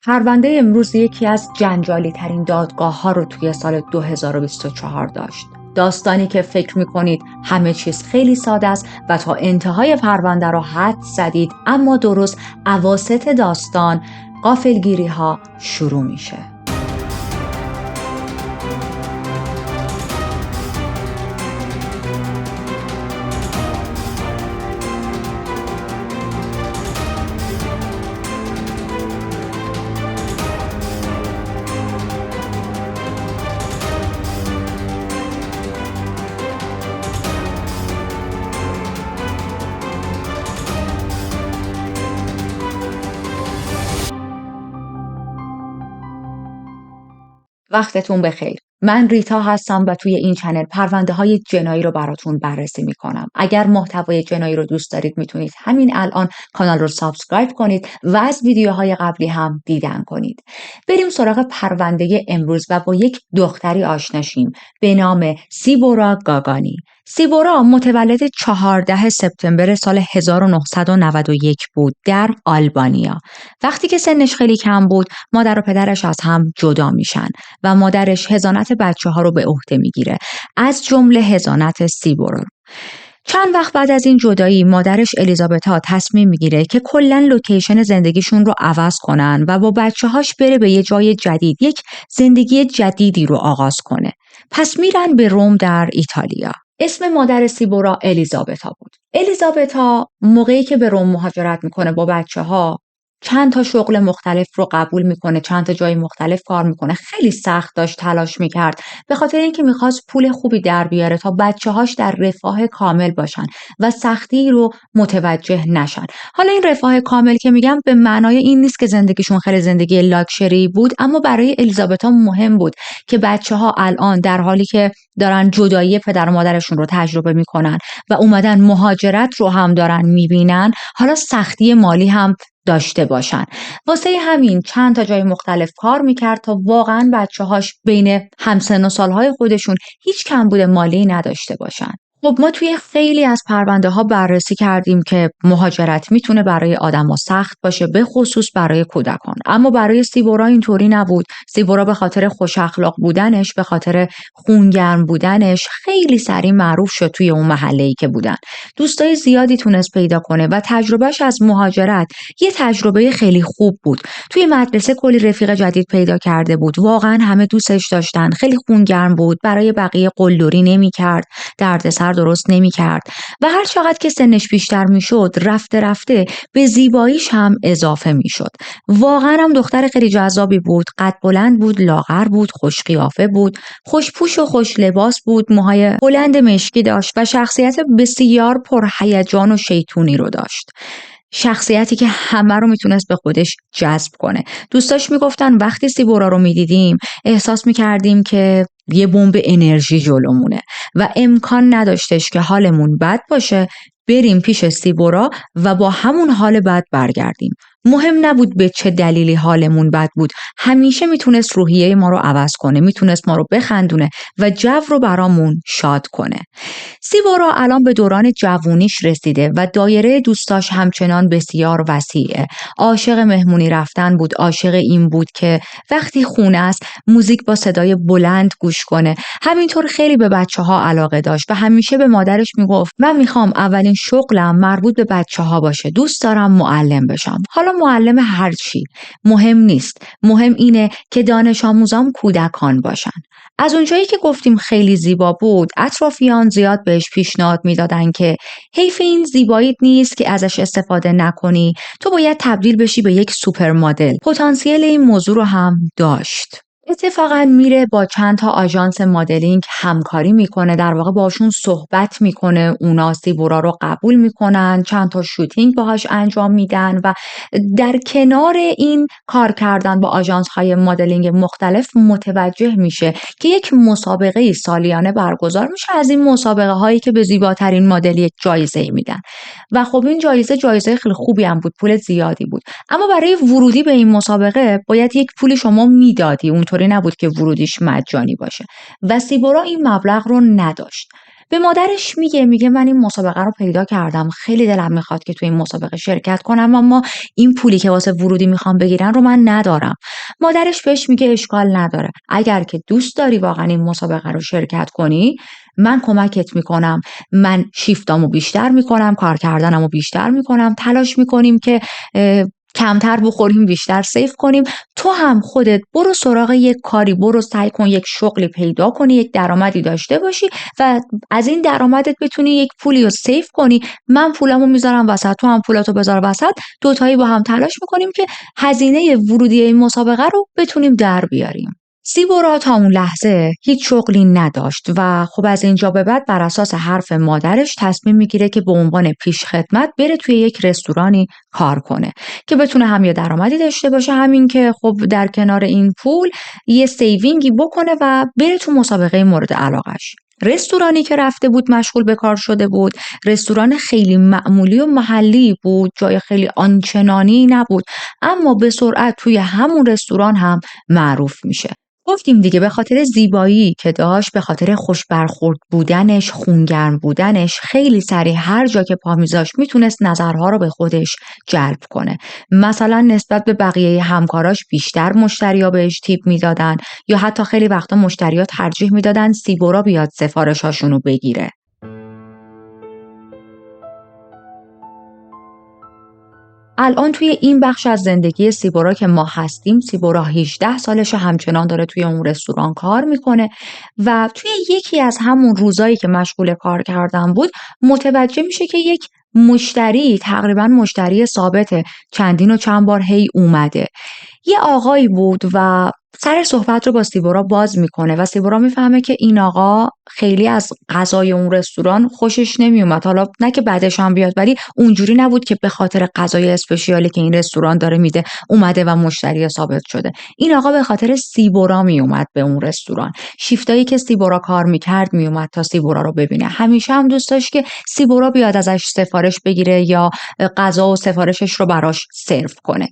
پرونده امروز یکی از جنجالی ترین دادگاه ها رو توی سال 2024 داشت. داستانی که فکر میکنید همه چیز خیلی ساده است و تا انتهای پرونده رو حد زدید، اما درست اواسط داستان غافلگیری ها شروع میشه. وقتتون بخیر. من ریتا هستم و توی این چنل پرونده های جنایی رو براتون بررسی میکنم. اگر محتوای جنایی رو دوست دارید میتونید همین الان کانال رو سابسکرایب کنید و از ویدیوهای قبلی هم دیدن کنید. بریم سراغ پرونده امروز و با یک دختری آشنا شیم به نام سیبورا گاگانی. سیبورا متولد 14 سپتامبر سال 1991 بود در آلبانیا. وقتی که سنش خیلی کم بود، مادر و پدرش از هم جدا میشن و مادرش حضانت بچه‌ها رو به عهده میگیره، از جمله حضانت سیبورا. چند وقت بعد از این جدایی مادرش الیزابتا تصمیم میگیره که کلاً لوکیشن زندگیشون رو عوض کنن و با بچه‌هاش بره به یه جای جدید، یک زندگی جدیدی رو آغاز کنه. پس میرن به روم در ایتالیا. اسم مادر سیبورا الیزابتا بود. الیزابتا موقعی که به روم مهاجرت میکنه با بچه‌ها چند تا شغل مختلف رو قبول میکنه، چند تا جای مختلف کار میکنه. خیلی سخت داشت تلاش میکرد به خاطر اینکه میخواست پول خوبی در بیاره تا بچه‌هاش در رفاه کامل باشن و سختی رو متوجه نشن. حالا این رفاه کامل که میگم به معنای این نیست که زندگیشون خیلی زندگی لاکچری بود، اما برای الیزابتا مهم بود که بچه‌ها الان در حالی که دارن جدایی پدر و مادرشون رو تجربه میکنن و اومدن مهاجرت رو هم دارن میبینن، حالا سختی مالی هم داشته باشن. واسه همین چند تا جای مختلف کار میکرد تا واقعا بچه‌هاش بین همسن و سالهای خودشون هیچ کمبود مالی نداشته باشن. خب ما توی خیلی از پرونده ها بررسی کردیم که مهاجرت میتونه برای آدما سخت باشه، به خصوص برای کودکان، اما برای سیبورا اینطوری نبود. سیبورا به خاطر خوش اخلاق بودنش، به خاطر خونگرم بودنش خیلی سریع معروف شد توی اون محله‌ای که بودن. دوستای زیادی تونست پیدا کنه و تجربهش از مهاجرت یه تجربه خیلی خوب بود. توی مدرسه کلی رفیق جدید پیدا کرده بود. واقعا همه دوستش داشتن. خیلی خونگرم بود. برای بقیه قلدری نمی‌کرد. دردسر درست نمی‌کرد و هر چقدر که سنش بیشتر میشد، رفته رفته به زیباییش هم اضافه میشد. واقعا هم دختر خیلی جذابی بود. قد بلند بود، لاغر بود، خوش قیافه بود، خوش پوش و خوش لباس بود، موهای بلند مشکی داشت و شخصیت بسیار پرهیجان و شیطونی رو داشت. شخصیتی که همه رو میتونست به خودش جذب کنه. دوستاش میگفتن وقتی سیبورا رو میدیدیم احساس میکردیم که یه بمب انرژی جلومونه و امکان نداشتش که حالمون بد باشه بریم پیش سیبورا و با همون حال بد برگردیم. مهم نبود به چه دلیلی حالمون بد بود، همیشه میتونست روحیه ما رو عوض کنه، میتونست ما رو بخندونه و جو رو برامون شاد کنه. سیبورا الان به دوران جوونیش رسیده و دایره دوستاش همچنان بسیار وسیعه. عاشق مهمونی رفتن بود، عاشق این بود که وقتی خونه است موزیک با صدای بلند گوش کنه. همینطور خیلی به بچه‌ها علاقه داشت و همیشه به مادرش میگفت من میخوام اولین شغلم مربوط به بچه‌ها باشه، دوست دارم معلم بشم. حالا معلم هر چی مهم نیست، مهم اینه که دانش آموزام کودکان باشن. از اونجایی که گفتیم خیلی زیبا بود، اطرافیان زیاد بهش پیشنهاد میدادن که حیف این زیباییت نیست که ازش استفاده نکنی، تو باید تبدیل بشی به یک سوپر مدل. پتانسیل این موضوع رو هم داشت. اتفاقا میره با چند تا آژانس مدلینگ همکاری میکنه، در واقع باشون صحبت میکنه، اونا سیبورا رو قبول میکنن، چند تا شوتینگ باهاش انجام میدن و در کنار این کار کردن با آژانس های مدلینگ مختلف متوجه میشه که یک مسابقه سالیانه برگزار میشه، از این مسابقه هایی که به زیباترین مدل یک جایزه میدن و خب این جایزه خیلی خوبی هم بود، پول زیادی بود، اما برای ورودی به این مسابقه باید یک پولی شما میدادی، اونطوری نبود که ورودیش مجانی باشه و سیبورا این مبلغ رو نداشت. به مادرش میگه من این مسابقه رو پیدا کردم، خیلی دلم میخواد که تو این مسابقه شرکت کنم، اما این پولی که واسه ورودی میخوام بگیرن رو من ندارم. مادرش بهش میگه اشکال نداره، اگر که دوست داری واقعا این مسابقه رو شرکت کنی من کمکت میکنم، من شیفتامو بیشتر میکنم، کار کردنمو بیشتر میکنم، تلاش میکنیم که کمتر بخوریم بیشتر سیف کنیم. تو هم خودت برو سراغ یک کاری، برو سعی کن یک شغلی پیدا کنی، یک درآمدی داشته باشی و از این درآمدت بتونی یک پولی رو سیف کنی. من پولمو میذارم وسط، تو هم پولاتو بذار وسط، دوتایی با هم تلاش میکنیم که هزینه ورودی این مسابقه رو بتونیم در بیاریم. سیبورا تا اون لحظه هیچ شغلی نداشت و خب از اینجا به بعد بر اساس حرف مادرش تصمیم میگیره که به عنوان پیش خدمت بره توی یک رستورانی کار کنه که بتونه هم یه درآمدی داشته باشه، همین که خب در کنار این پول یه سیوینگی بکنه و بره تو مسابقه مورد علاقش. رستورانی که رفته بود مشغول به کار شده بود، رستوران خیلی معمولی و محلی بود، جای خیلی آنچنانی نبود، اما به سرعت توی همون رستوران هم معروف میشه. گفتیم دیگه به خاطر زیبایی که داشت، به خاطر خوش برخورد بودنش، خونگرم بودنش، خیلی سریع هر جا که پا میذاشت میتونست نظرها رو به خودش جلب کنه. مثلا نسبت به بقیه همکاراش بیشتر مشتریا بهش تیپ میدادن یا حتی خیلی وقتا مشتریا ترجیح میدادن سیبورا بیاد سفارشاشونو بگیره. الان توی این بخش از زندگی سیبورا که ما هستیم، سیبورا 18 سالشه، همچنان داره توی اون رستوران کار میکنه و توی یکی از همون روزایی که مشغول کار کردن بود متوجه میشه که یک مشتری، تقریبا مشتری ثابت، چندین و چند بار هی اومده. یه آقایی بود و سر صحبت رو با سیبورا باز میکنه و سیبورا میفهمه که این آقا خیلی از غذای اون رستوران خوشش نمیومد. حالا نه که بعدش هم بیاد، ولی اونجوری نبود که به خاطر غذای اسپشیالی که این رستوران داره میده اومده و مشتری ثابت شده. این آقا به خاطر سیبورا میومد به اون رستوران، شیفتایی که سیبورا کار میکرد میومد تا سیبورا رو ببینه. همیشه هم دوست داشت که سیبورا بیاد ازش سفارش بگیره یا غذا و سفارشش رو براش سرو کنه.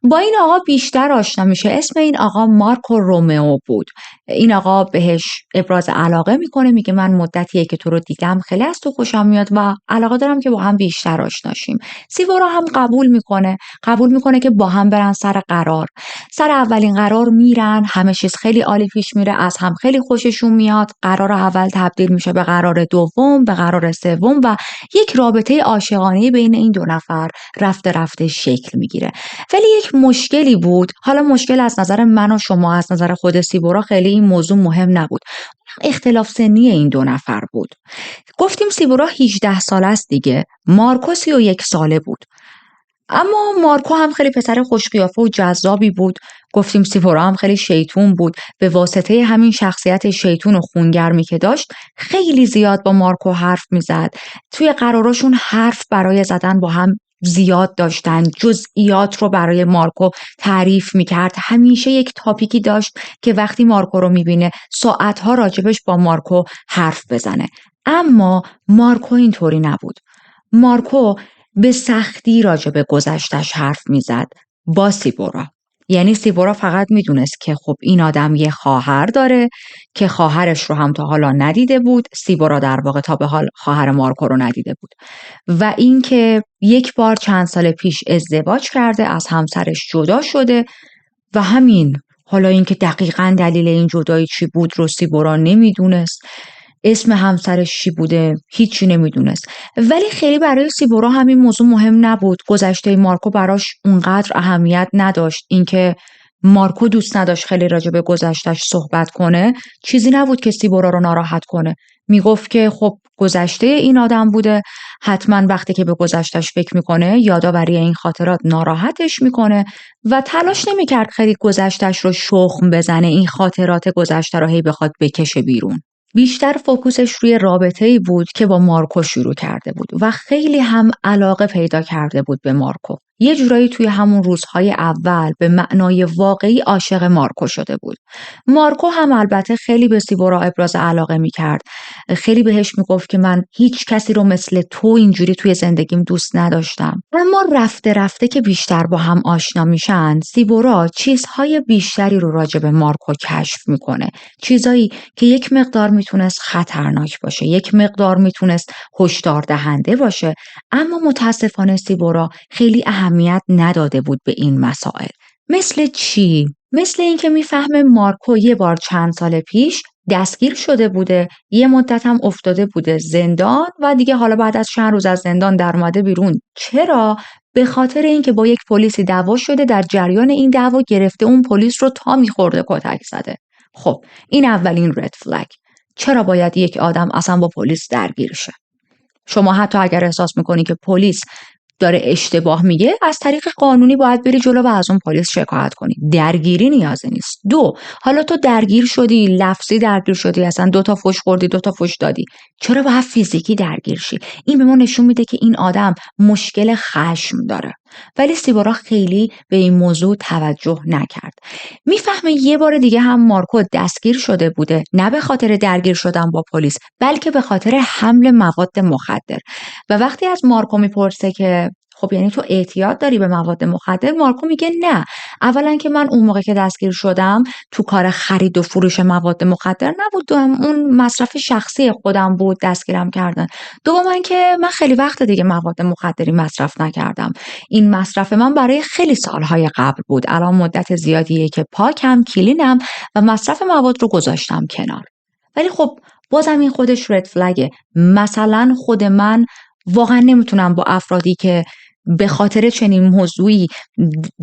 با این آقا بیشتر آشنا میشه. اسم این آقا مارکو رومئو بود. این آقا بهش ابراز علاقه میکنه، میگه من مدتیه که تو رو دیدم، خیلی از تو خوشم میاد و علاقه دارم که با هم بیشتر آشنا شیم. سیبورا هم قبول میکنه که با هم برن سر قرار. سر اولین قرار میرن، همه چیز خیلی عالی پیش میره، از هم خیلی خوششون میاد. قرار اول تبدیل میشه به قرار دوم، به قرار سوم و یک رابطه عاشقانه بین این دو نفر رفته رفته شکل میگیره. ولی یک مشکلی بود. حالا مشکل از نظر من و شما، از نظر خود سیبورا خیلی این موضوع مهم نبود. اختلاف سنی این دو نفر بود. گفتیم سیبورا 18 ساله است دیگه، مارکو 31 ساله بود. اما مارکو هم خیلی پسر خوشقیافه و جذابی بود. گفتیم سیبورا هم خیلی شیطون بود. به واسطه همین شخصیت شیطون و خونگرمی که داشت خیلی زیاد با مارکو حرف میزد. توی قراراشون حرف برای زدن با هم زیاد داشتن، جزئیات رو برای مارکو تعریف میکرد. همیشه یک تاپیکی داشت که وقتی مارکو رو میبینه ساعتها راجبش با مارکو حرف بزنه. اما مارکو اینطوری نبود. مارکو به سختی راجب گذشتش حرف میزد با سیبورا. یعنی سیبورا فقط میدونست که خب این آدم یه خواهر داره که خواهرش رو هم تا حالا ندیده بود. سیبورا در واقع تا به حال خواهر مارکو رو ندیده بود و اینکه یک بار چند سال پیش ازدواج کرده، از همسرش جدا شده و همین. حالا اینکه دقیقاً دلیل این جدایی چی بود رو سیبورا نمیدونست. اسم همسرش چی بوده هیچی نمیدونست. ولی خیلی برای سیبورا همین موضوع مهم نبود. گذشته مارکو براش اونقدر اهمیت نداشت. اینکه مارکو دوست نداشت خیلی راجع به گذشتش صحبت کنه چیزی نبود که سیبورا رو ناراحت کنه. میگفت که خب گذشته این آدم بوده، حتما وقتی که به گذشتش فکر میکنه یادآوری این خاطرات ناراحتش میکنه و تلاش نمیکرد خیلی گذشتش رو شخم بزنه، این خاطرات گذشته رو هی بخواد بکشه بیرون. بیشتر فوکوسش روی رابطه‌ای بود که با مارکو شروع کرده بود و خیلی هم علاقه پیدا کرده بود به مارکو. یه جورایی توی همون روزهای اول به معنای واقعی عاشق مارکو شده بود. مارکو هم البته خیلی به سیبورا ابراز علاقه میکرد. خیلی بهش میگفت که من هیچ کسی رو مثل تو اینجوری توی زندگیم دوست نداشتم. اما رفته رفته که بیشتر با هم آشنا میشن، سیبورا چیزهای بیشتری رو راجع به مارکو کشف میکنه. چیزایی که یک مقدار میتونست خطرناک باشه، یک مقدار میتونست هشدار دهنده باشه، اما متاسفانه سیبورا خیلی اهمیت نداده بود به این مسائل. مثل چی؟ مثل اینکه میفهمه مارکو یه بار چند سال پیش دستگیر شده بوده، یه مدت هم افتاده بوده زندان و دیگه حالا بعد از چند روز از زندان در اومده بیرون. چرا؟ به خاطر اینکه با یک پلیسی دعوا شده، در جریان این دعوا گرفته اون پلیس رو تا میخورده کتک زده. خب این اولین رد فلگ. چرا باید یک آدم اصلا با پلیس درگیر شه؟ شما حتی اگر احساس میکنی که پلیس داره اشتباه میگه، از طریق قانونی باید بری جلو و از اون پلیس شکایت کنی. درگیری نیازی نیست. 2، حالا تو درگیر شدی، لفظی درگیر شدی، اصلا 2 تا فحش خوردی، 2 تا فحش دادی، چرا باید فیزیکی درگیر شی؟ این به ما نشون میده که این آدم مشکل خشم داره. ولی سیبورا خیلی به این موضوع توجه نکرد. میفهمه یه بار دیگه هم مارکو دستگیر شده بوده، نه به خاطر درگیر شدن با پلیس، بلکه به خاطر حمل مواد مخدر. و وقتی از مارکو میپرسه که خب یعنی تو اعتیاد داری به مواد مخدر، مارکو میگه نه. اولا که من اون موقع که دستگیر شدم تو کار خرید و فروش مواد مخدر نبودم، اون مصرف شخصی خودم بود دستگیرم کردن. دوما که من خیلی وقت دیگه مواد مخدری مصرف نکردم. این مصرف من برای خیلی سالهای قبل بود. الان مدت زیادیه که پاکم، کلینم و مصرف مواد رو گذاشتم کنار. ولی خب بازم این خودش رد فلگه. مثلا خود من واقعا نمیتونم با افرادی که به خاطر چنین موضوعی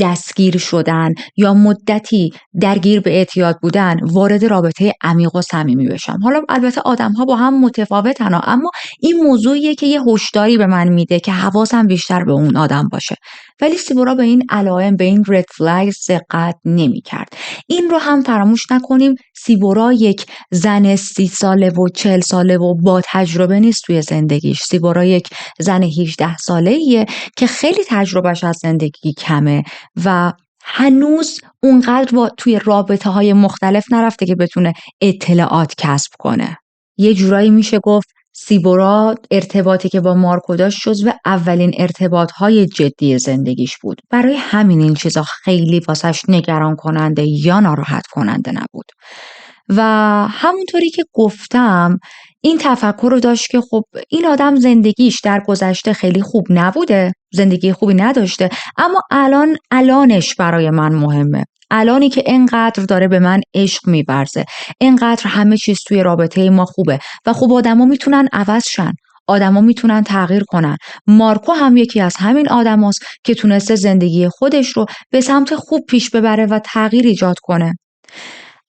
دستگیر شدن یا مدتی درگیر به اعتیاد بودن وارد رابطه عمیق و صمیمی بشم. حالا البته آدم‌ها با هم متفاوتن، اما این موضوعیه که یه هشداری به من میده که حواسم بیشتر به اون آدم باشه. ولی سیبورا به این علائم، به این رد فلگ دقت نمی‌کرد. این رو هم فراموش نکنیم، سیبورا یک زن 30 ساله و 40 ساله و با تجربه نیست توی زندگیش. سیبورا یک زن 18 ساله‌ایه که خیلی تجربهش از زندگی کمه و هنوز اونقدر توی رابطه‌های مختلف نرفته که بتونه اطلاعات کسب کنه. یه جورایی میشه گفت سیبورا ارتباطی که با مارکو داشت جزو اولین ارتباطهای جدی زندگیش بود. برای همین این چیزا خیلی واسش نگران کننده یا ناراحت کننده نبود. و همونطوری که گفتم این تفکر رو داشت که خب این آدم زندگیش در گذشته خیلی خوب نبوده، زندگی خوبی نداشته، اما الانش برای من مهمه. الانی که انقدر داره به من عشق می‌ورزه، انقدر همه چیز توی رابطه ما خوبه و خب آدما میتونن عوض شن، آدما میتونن تغییر کنن. مارکو هم یکی از همین آدماست که تونسته زندگی خودش رو به سمت خوب پیش ببره و تغییر ایجاد کنه.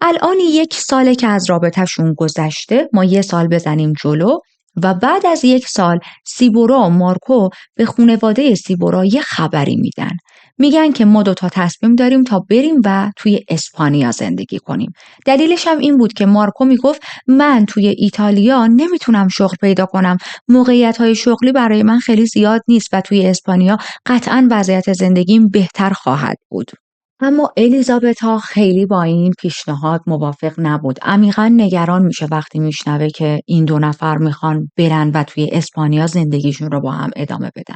الان 1 ساله که از رابطه‌شون گذشته، ما 1 سال بزنیم جلو و بعد از 1 سال سیبورا و مارکو به خانواده سیبورا یه خبری میدن. میگن که ما 2 تا تصمیم داریم تا بریم و توی اسپانیا زندگی کنیم. دلیلش هم این بود که مارکو میگفت من توی ایتالیا نمیتونم شغل پیدا کنم، موقعیت‌های شغلی برای من خیلی زیاد نیست و توی اسپانیا قطعاً وضعیت زندگیم بهتر خواهد بود. اما الیزابتا خیلی با این پیشنهاد موافق نبود. عمیقاً نگران میشه وقتی میشنوه که این 2 نفر میخوان برن و توی اسپانیا زندگیشون رو با هم ادامه بدن.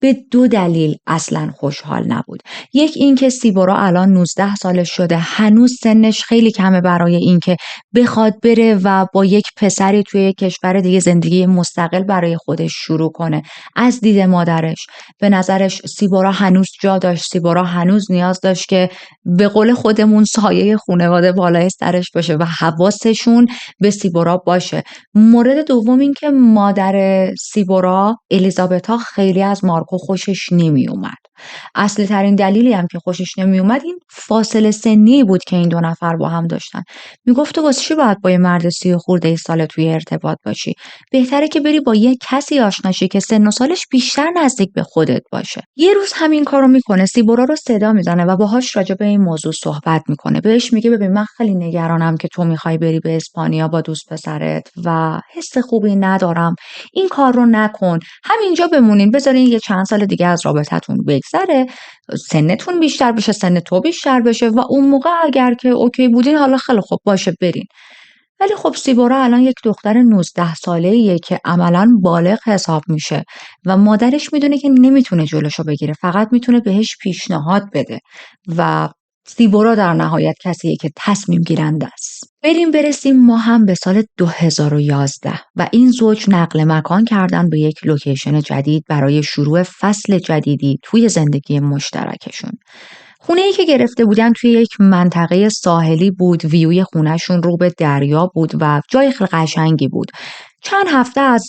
به 2 دلیل اصلاً خوشحال نبود. یک این که سیبورا الان 19 سالش شده، هنوز سنش خیلی کمه برای این که بخواد بره و با یک پسری توی یک کشور دیگه زندگی مستقل برای خودش شروع کنه. از دید مادرش به نظرش سیبورا هنوز جا داشت، سیبورا هنوز نیاز داشت که به قول خودمون سایه خانواده بالای سرش باشه و حواسشون به سیبورا باشه. مورد دوم این که مادر سیبورا الیزابتا خیلی از مارکو خوشش نمی اومد. اصلی ترین دلیلی هم که خوشش نمی اومد این فاصله سنی بود که این 2 نفر با هم داشتن. میگفت تو واسه چی باید با یه مرد 30 خورده ساله توی ارتباط باشی؟ بهتره که بری با یه کسی آشناشی که سن و سالش بیشتر نزدیک به خودت باشه. یه روز همین کارو میکنه، سیبورا رو صدا میزنه و باهاش باهاش راجع به این موضوع صحبت میکنه. بهش میگه ببین من خیلی نگرانم که تو میخوای بری به اسپانیا با دوست پسرت و حس خوبی ندارم. این کار رو نکن. همینجا بمونین، بذارین یه چند سال دیگه از رابطتون بگذره، سنتون بیشتر بشه، سن تو بیشتر بشه و اون موقع اگر که اوکی بودین حالا خیلی خوب باشه برین. ولی خب سیبورا الان یک دختر 19 ساله‌ایه که عملاً بالغ حساب میشه و مادرش میدونه که نمیتونه جلوشو بگیره، فقط میتونه بهش پیشنهاد بده و سیبورا در نهایت کسیه که تصمیم گیرنده است. برسیم ما هم به سال 2011 و این زوج نقل مکان کردن به یک لوکیشن جدید برای شروع فصل جدیدی توی زندگی مشترکشون. خونه‌ای که گرفته بودن توی یک منطقه ساحلی بود، ویوی خونهشون رو به دریا بود و جای خیلی قشنگی بود. چند هفته از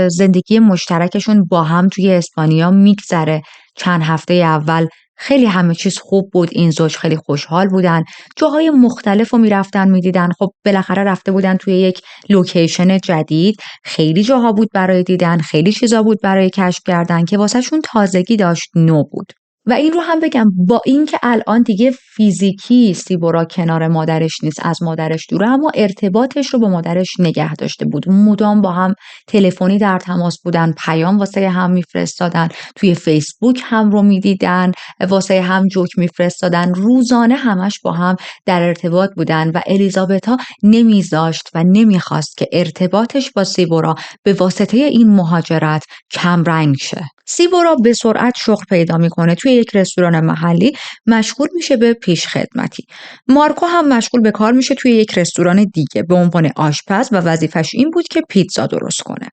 زندگی مشترکشون با هم توی اسپانیا میگذره. چند هفته اول خیلی همه چیز خوب بود، این زوج خیلی خوشحال بودن، جاهای مختلف رو میرفتن میدیدن. خب بالاخره رفته بودن توی یک لوکیشن جدید، خیلی جاها بود برای دیدن، خیلی چیزا بود برای کشف کردن که واسه شون تازگی داشت، نو بود. و این رو هم بگم با اینکه الان دیگه فیزیکی سیبورا کنار مادرش نیست، از مادرش دوره، اما ارتباطش رو با مادرش نگه داشته بود. مدام با هم تلفنی در تماس بودن، پیام واسه هم میفرستادن، توی فیسبوک هم رو میدیدن، واسه هم جوک میفرستادن، روزانه همش با هم در ارتباط بودن و الیزابتا نمیذاشت و نمیخواست که ارتباطش با سیبورا به واسطه این مهاجرت کم رنگ شه. سیبورا به سرعت شغل پیدا میکنه، توی یک رستوران محلی مشغول میشه به پیشخدمتی. مارکو هم مشغول به کار میشه توی یک رستوران دیگه به عنوان آشپز و وظیفش این بود که پیتزا درست کنه.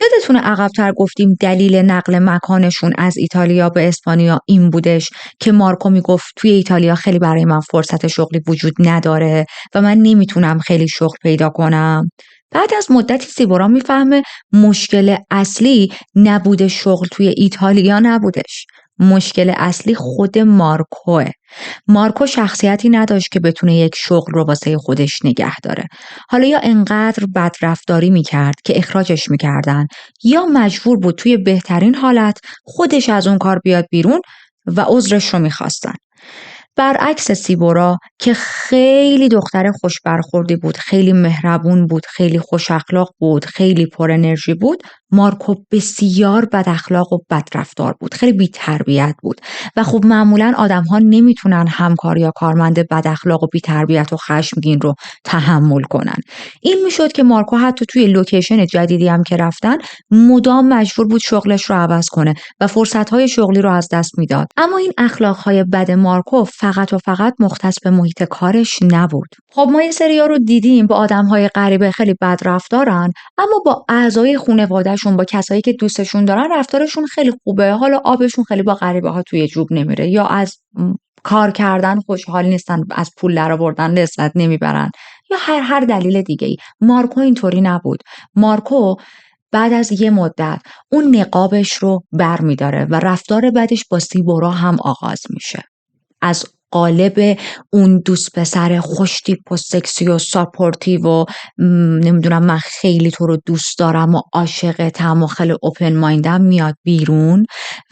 یادتونه عقب‌تر گفتیم دلیل نقل مکانشون از ایتالیا به اسپانیا این بودش که مارکو میگفت توی ایتالیا خیلی برای من فرصت شغلی وجود نداره و من نمیتونم خیلی شغل پیدا کنم. بعد از مدتی سیبورا میفهمه مشکل اصلی نبوده شغل توی ایتالیا نبودش. مشکل اصلی خود مارکوه. مارکو شخصیتی نداشت که بتونه یک شغل رو واسه خودش نگه داره. حالا یا انقدر بدرفتاری میکرد که اخراجش میکردن، یا مجبور بود توی بهترین حالت خودش از اون کار بیاد بیرون و عذرش رو میخواستن. برعکس سیبورا که خیلی دختر خوش برخوردی بود، خیلی مهربون بود، خیلی خوش اخلاق بود، خیلی پر انرژی بود، مارکو بسیار بد اخلاق و بد رفتار بود، خیلی بی تربیت بود و خب معمولا آدم ها نمیتونن همکار یا کارمند بد اخلاق و بی تربیت و خشمگین رو تحمل کنن. این میشد که مارکو حتی توی لوکیشن جدیدی هم که رفتن مدام مجبور بود شغلش رو عوض کنه و فرصت‌های شغلی رو از دست میداد. اما این اخلاق‌های بد مارکو فقط و فقط مختص به محیط کارش نبود. خب ما یه سریا رو دیدیم با آدم‌های غریبه خیلی بد رفتارن، اما با اعضای خانواده‌شون، با کسایی که دوستشون دارن رفتارشون خیلی خوبه. حالا آبشون خیلی با غریبه‌ها توی جوب نمیره، یا از کار کردن خوشحال نیستن، از پول درآوردن لذت نمیبرن، یا هر دلیل دیگه‌ای. مارکو اینطوری نبود. مارکو بعد از یه مدت اون نقابش رو برمی‌داره و رفتار بعدش با سیبورا هم آغاز میشه. از قالب اون دوست پسر خوشتیپ و سکسی و ساپورتیو و نمیدونم من خیلی تو رو دوست دارم و عاشقتم و خیلی اوپن مایندم میاد بیرون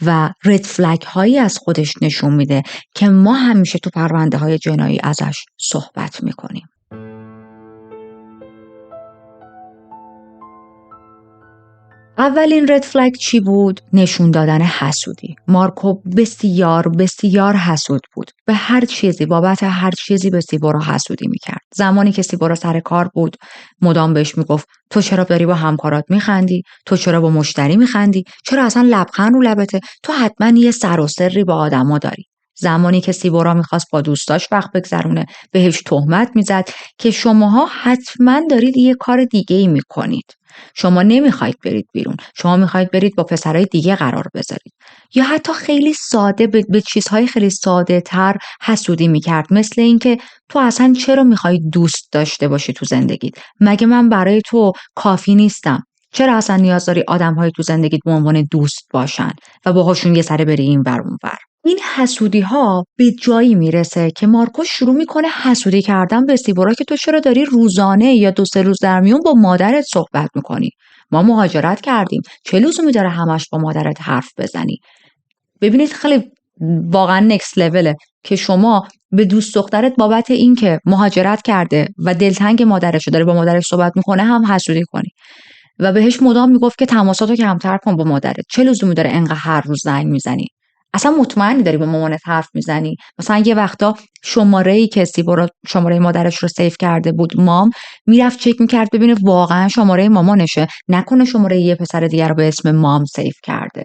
و رد فلگ هایی از خودش نشون میده که ما همیشه تو پرونده های جنایی ازش صحبت میکنیم. اولین رد فلگ چی بود؟ نشون دادن حسودی. مارکو بسیار بسیار حسود بود. به هر چیزی، بابت هر چیزی به سیبورا حسودی میکرد. زمانی که سیبورا سر کار بود مدام بهش میگفت تو چرا داری با همکارات میخندی؟ تو چرا با مشتری میخندی؟ چرا اصلا لبخند رو لبته؟ تو حتما یه سر و سری با آدما داری. زمانی که سیبورا میخواست با دوستاش وقت بگذرونه بهش تهمت میزد که شماها حتما دارید یه کار دیگه ای میکنید. شما نمیخواید برید بیرون، شما میخواید برید با پسرای دیگه قرار بذارید. یا حتی خیلی ساده به چیزهای خیلی ساده تر حسودی میکرد، مثل اینکه تو اصلا چرا میخوای دوست داشته باشی تو زندگیت؟ مگه من برای تو کافی نیستم؟ چرا اصلا نیاز داری آدم‌های تو زندگیت به عنوان دوست باشن و باهاشون یه سره بری این ور اون ور؟ این حسودی ها به جایی میرسه که مارکو شروع میکنه حسودی کردن به سیبورا که تو چرا داری روزانه یا 2-3 روز در میون با مادرت صحبت میکنی؟ ما مهاجرت کردیم، چه لزومی داره همش با مادرت حرف بزنی؟ ببینید خیلی واقعا نکست لوله که شما به دوست دخترت بابت این که مهاجرت کرده و دلتنگ مادرش داره با مادرش صحبت میکنه هم حسودی کنی و بهش مدام میگفت که تماساتو کمتر کن با مادرت، چه لزومی داره انقدر هر روز زنگ میزنی؟ اصلا مطمئنی داری با مامانت حرف میزنی؟ مثلا یه وقتا شماره‌ای که سیبورا شماره مادرش رو سیو کرده بود مام، میرفت چک میکرد ببینه واقعا شماره مامانشه، نکنه شماره یه پسر دیگر رو به اسم مام سیو کرده.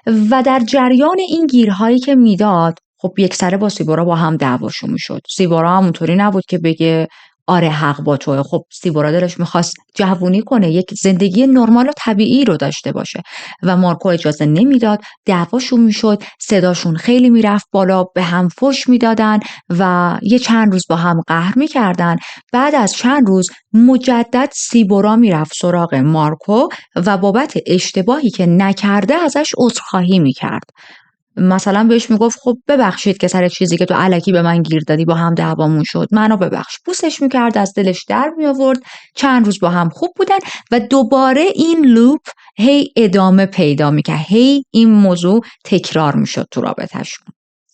و در جریان این گیرهایی که میداد خب یکسره با سیبورا با هم دعواشون میشد. سیبورا هم اونطوری نبود که بگه آره حق با توه. خب سیبورا دلش میخواست جوونی کنه، یک زندگی نرمال و طبیعی رو داشته باشه و مارکو اجازه نمیداد. دعواشون میشد، صداشون خیلی میرفت بالا، به هم فحش میدادن و یه چند روز با هم قهر میکردن. بعد از چند روز مجدد سیبورا میرفت سراغ مارکو و بابت اشتباهی که نکرده ازش عذرخواهی میکرد. مثلا بهش میگفت خب ببخشید که سر چیزی که تو الکی به من گیر دادی با هم دعوامون شد، منو ببخش. بوسش میکرد، از دلش در میآورد. چند روز با هم خوب بودن و دوباره این لوپ هی ادامه پیدا میکرد، هی این موضوع تکرار میشد تو رابطهشون.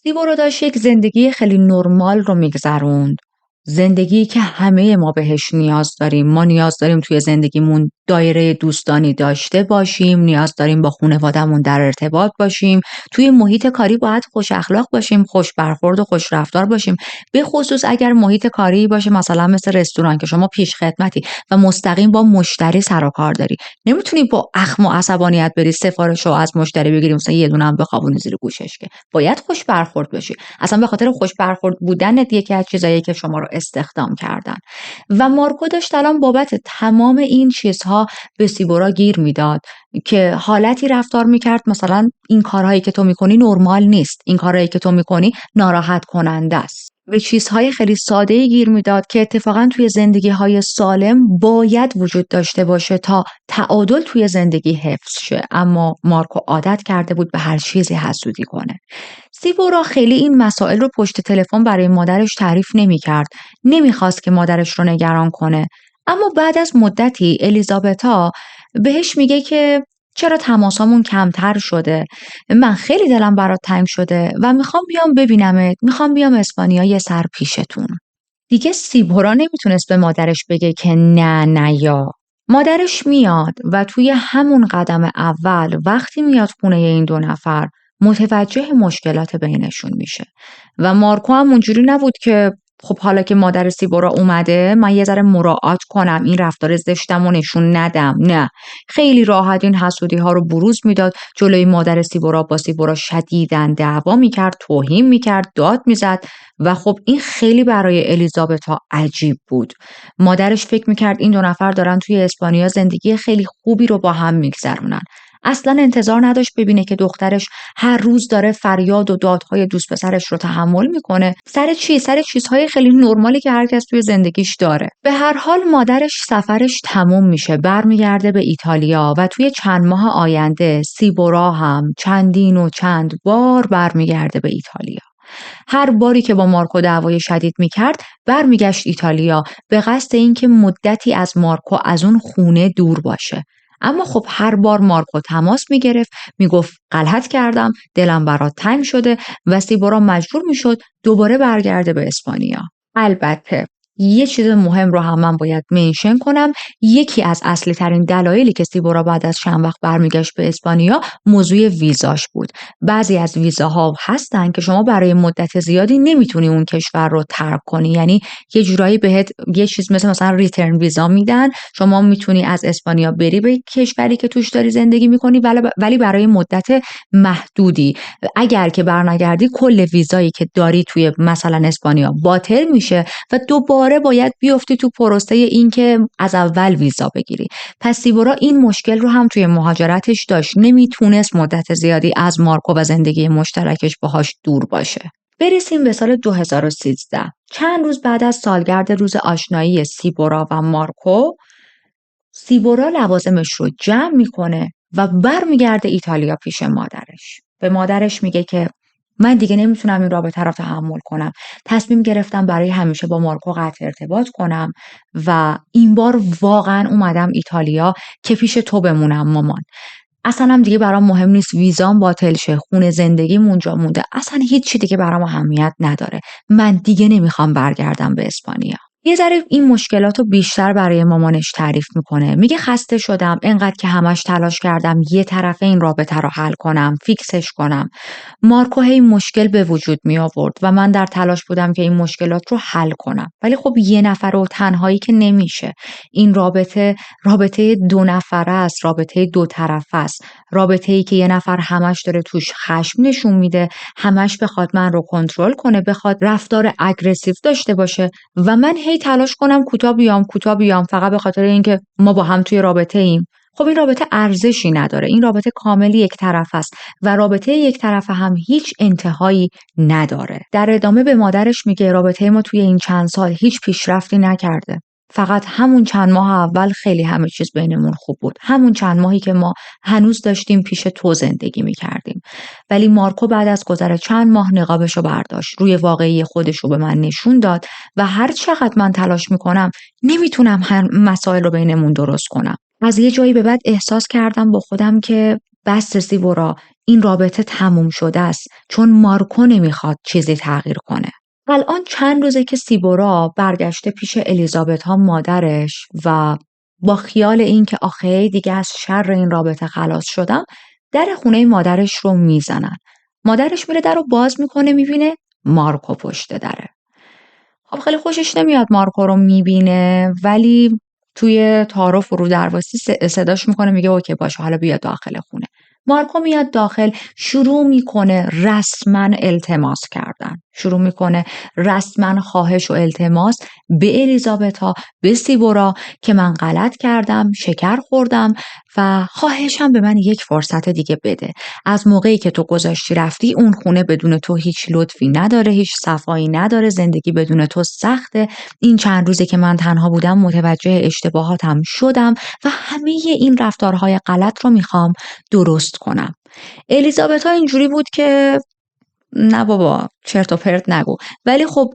سیبورا داشت یک زندگی خیلی نرمال رو میگذروند، زندگی که همه ما بهش نیاز داریم. ما نیاز داریم توی زندگیمون دایره دوستانی داشته باشیم، نیاز داریم با خانواده‌مون در ارتباط باشیم، توی محیط کاری باید خوش اخلاق باشیم، خوش برخورد و خوش رفتار باشیم، به خصوص اگر محیط کاری باشه مثلا مثل رستوران که شما پیش خدمتی و مستقیم با مشتری سر و کار داری. نمیتونی با اخم و عصبانیت بری سفارش رو از مشتری بگیری مثلا یه دونه هم بخوابونی زیر گوشش، که باید خوش برخورد باشی. اصلا به خاطر خوش برخورد بودنت یکی از چیزایی که شما رو استخدام کردن. و مارکو داشت الان بابت تمام این چیزها به سیبورا گیر میداد که حالتی رفتار میکرد مثلا این کارهایی که تو میکنی نرمال نیست، این کارهایی که تو میکنی ناراحت کننده است. به چیزهای خیلی ساده‌ای گیر میداد که اتفاقا توی زندگی‌های سالم باید وجود داشته باشه تا تعادل توی زندگی حفظ شه، اما مارکو عادت کرده بود به هر چیزی حسودی کنه. سیبورا خیلی این مسائل رو پشت تلفن برای مادرش تعریف نمی‌کرد. نمی‌خواست که مادرش رو نگران کنه. اما بعد از مدتی الیزابتا بهش میگه که چرا تماسامون کمتر شده؟ من خیلی دلم برات تنگ شده و میخوام بیام ببینمت، میخوام بیام اسپانیا یه سر پیشتون. دیگه سیبورا نمیتونست به مادرش بگه که نه یا. مادرش میاد و توی همون قدم اول وقتی میاد خونه این دو نفر متوجه مشکلات بینشون میشه و مارکو هم اونجوری نبود که خب حالا که مادر سیبورا اومده من یه ذره مراعات کنم، این رفتار زشتم و نشون ندم. نه، خیلی راحت این حسودی ها رو بروز میداد جلوی مادر سیبورا، با سیبورا شدیداً دعوا میکرد، توهین میکرد، داد میزد و خب این خیلی برای الیزابتا عجیب بود. مادرش فکر میکرد این دو نفر دارن توی اسپانیا زندگی خیلی خوبی رو با هم میگذرونن. اصلا انتظار نداشت ببینه که دخترش هر روز داره فریاد و دادهای دوست پسرش رو تحمل میکنه. سر چیزهای خیلی نرمالی که هر کس توی زندگیش داره. به هر حال مادرش سفرش تموم میشه، برمیگرده به ایتالیا و توی چند ماه آینده سیبورا هم چندین و چند بار برمیگرده به ایتالیا. هر باری که با مارکو دعوای شدید میکرد برمیگشت ایتالیا به قصد اینکه مدتی از مارکو از اون خونه دور باشه. اما خب هر بار مارکو تماس میگرفت، میگفت غلط کردم، دلم برات تنگ شده و سیبورا مجبور میشد دوباره برگرده به اسپانیا. البته یه چیز مهم رو هم من باید منشن کنم. یکی از اصلی ترین دلایلی که سیبورا بعد از چند وقت برمیگشت به اسپانیا موضوع ویزاش بود. بعضی از ویزاها هستن که شما برای مدت زیادی نمیتونی اون کشور رو ترک کنی، یعنی یه جورایی بهت یه چیز مثلا ریترن ویزا میدن، شما میتونی از اسپانیا بری به کشوری که توش داری زندگی میکنی ولی برای مدت محدودی. اگر که برنگردی کل ویزایی که داری توی مثلا اسپانیا باطل میشه و دوباره باید بیفتی تو پروسه این که از اول ویزا بگیری. پس سیبورا این مشکل رو هم توی مهاجرتش داشت، نمیتونست مدت زیادی از مارکو و زندگی مشترکش باهاش دور باشه. برسیم به سال 2013. چند روز بعد از سالگرد روز آشنایی سیبورا و مارکو، سیبورا لوازمش رو جمع میکنه و برمیگرده ایتالیا پیش مادرش. به مادرش میگه که من دیگه نمیتونم این رابطه رو تحمل کنم. تصمیم گرفتم برای همیشه با مارکو قطع ارتباط کنم و این بار واقعا اومدم ایتالیا که پیش تو بمونم مامان. اصلا هم دیگه برام مهم نیست ویزام باطل شه، خونه زندگیم اونجا مونده، اصلا هیچی دیگه برام اهمیت نداره. من دیگه نمیخوام برگردم به اسپانیا. یه ذره این مشکلاتو بیشتر برای مامانش تعریف میکنه. میگه خسته شدم، انقدر که همش تلاش کردم یه طرفه این رابطه رو حل کنم، فیکسش کنم. مارکو هی مشکل به وجود می آورد و من در تلاش بودم که این مشکلات رو حل کنم. ولی خب یه نفر و تنهایی که نمیشه. این رابطه دو نفره است، رابطه دو طرفه است. رابطه‌ای که یه نفر همش داره توش خشم نشون میده، همش بخواد من رو کنترل کنه، بخواد رفتار اگریسیو داشته باشه و من هی تلاش کنم کوتاه بیام فقط به خاطر اینکه ما با هم توی رابطه ایم. خب این رابطه ارزشی نداره. این رابطه کاملی یک طرف است و رابطه یک طرفه هم هیچ انتهایی نداره. در ادامه به مادرش میگه رابطه ما توی این چند سال هیچ پیشرفتی نکرده. فقط همون چند ماه اول خیلی همه چیز بینمون خوب بود. همون چند ماهی که ما هنوز داشتیم پیش تو زندگی میکردیم. ولی مارکو بعد از گذر چند ماه نقابشو برداشت. روی واقعی خودشو به من نشون داد و هر چقدر من تلاش میکنم نمیتونم هر مسائل رو بینمون درست کنم. از یه جایی به بعد احساس کردم با خودم که بس زیبورا، این رابطه تموم شده است، چون مارکو نمیخواد چیزی تغییر کنه. الان چند روزه که سیبورا برگشته پیش الیزابت ها مادرش و با خیال این که آخه دیگه از شر این رابطه خلاص شدم، در خونه مادرش رو میزنن. مادرش میره در رو باز میکنه، میبینه مارکو پشت دره. خب خیلی خوشش نمیاد مارکو رو میبینه، ولی توی تارو فرو درواسی صداش میکنه، میگه اوکی باشه حالا بیا داخل خونه. مارکو میاد داخل، شروع میکنه رسما التماس کردن، شروع میکنه رسما خواهش و التماس به الیزابتا، به سیبورا که من غلط کردم، شکر خوردم و خواهشم به من یک فرصت دیگه بده. از موقعی که تو گذاشتی رفتی اون خونه بدون تو هیچ لطفی نداره، هیچ صفایی نداره، زندگی بدون تو سخته. این چند روزی که من تنها بودم متوجه اشتباهاتم شدم و همه این رفتارهای غلط رو میخوام درست کنم. الیزابتا اینجوری بود که نه بابا چرت و پرت نگو. ولی خب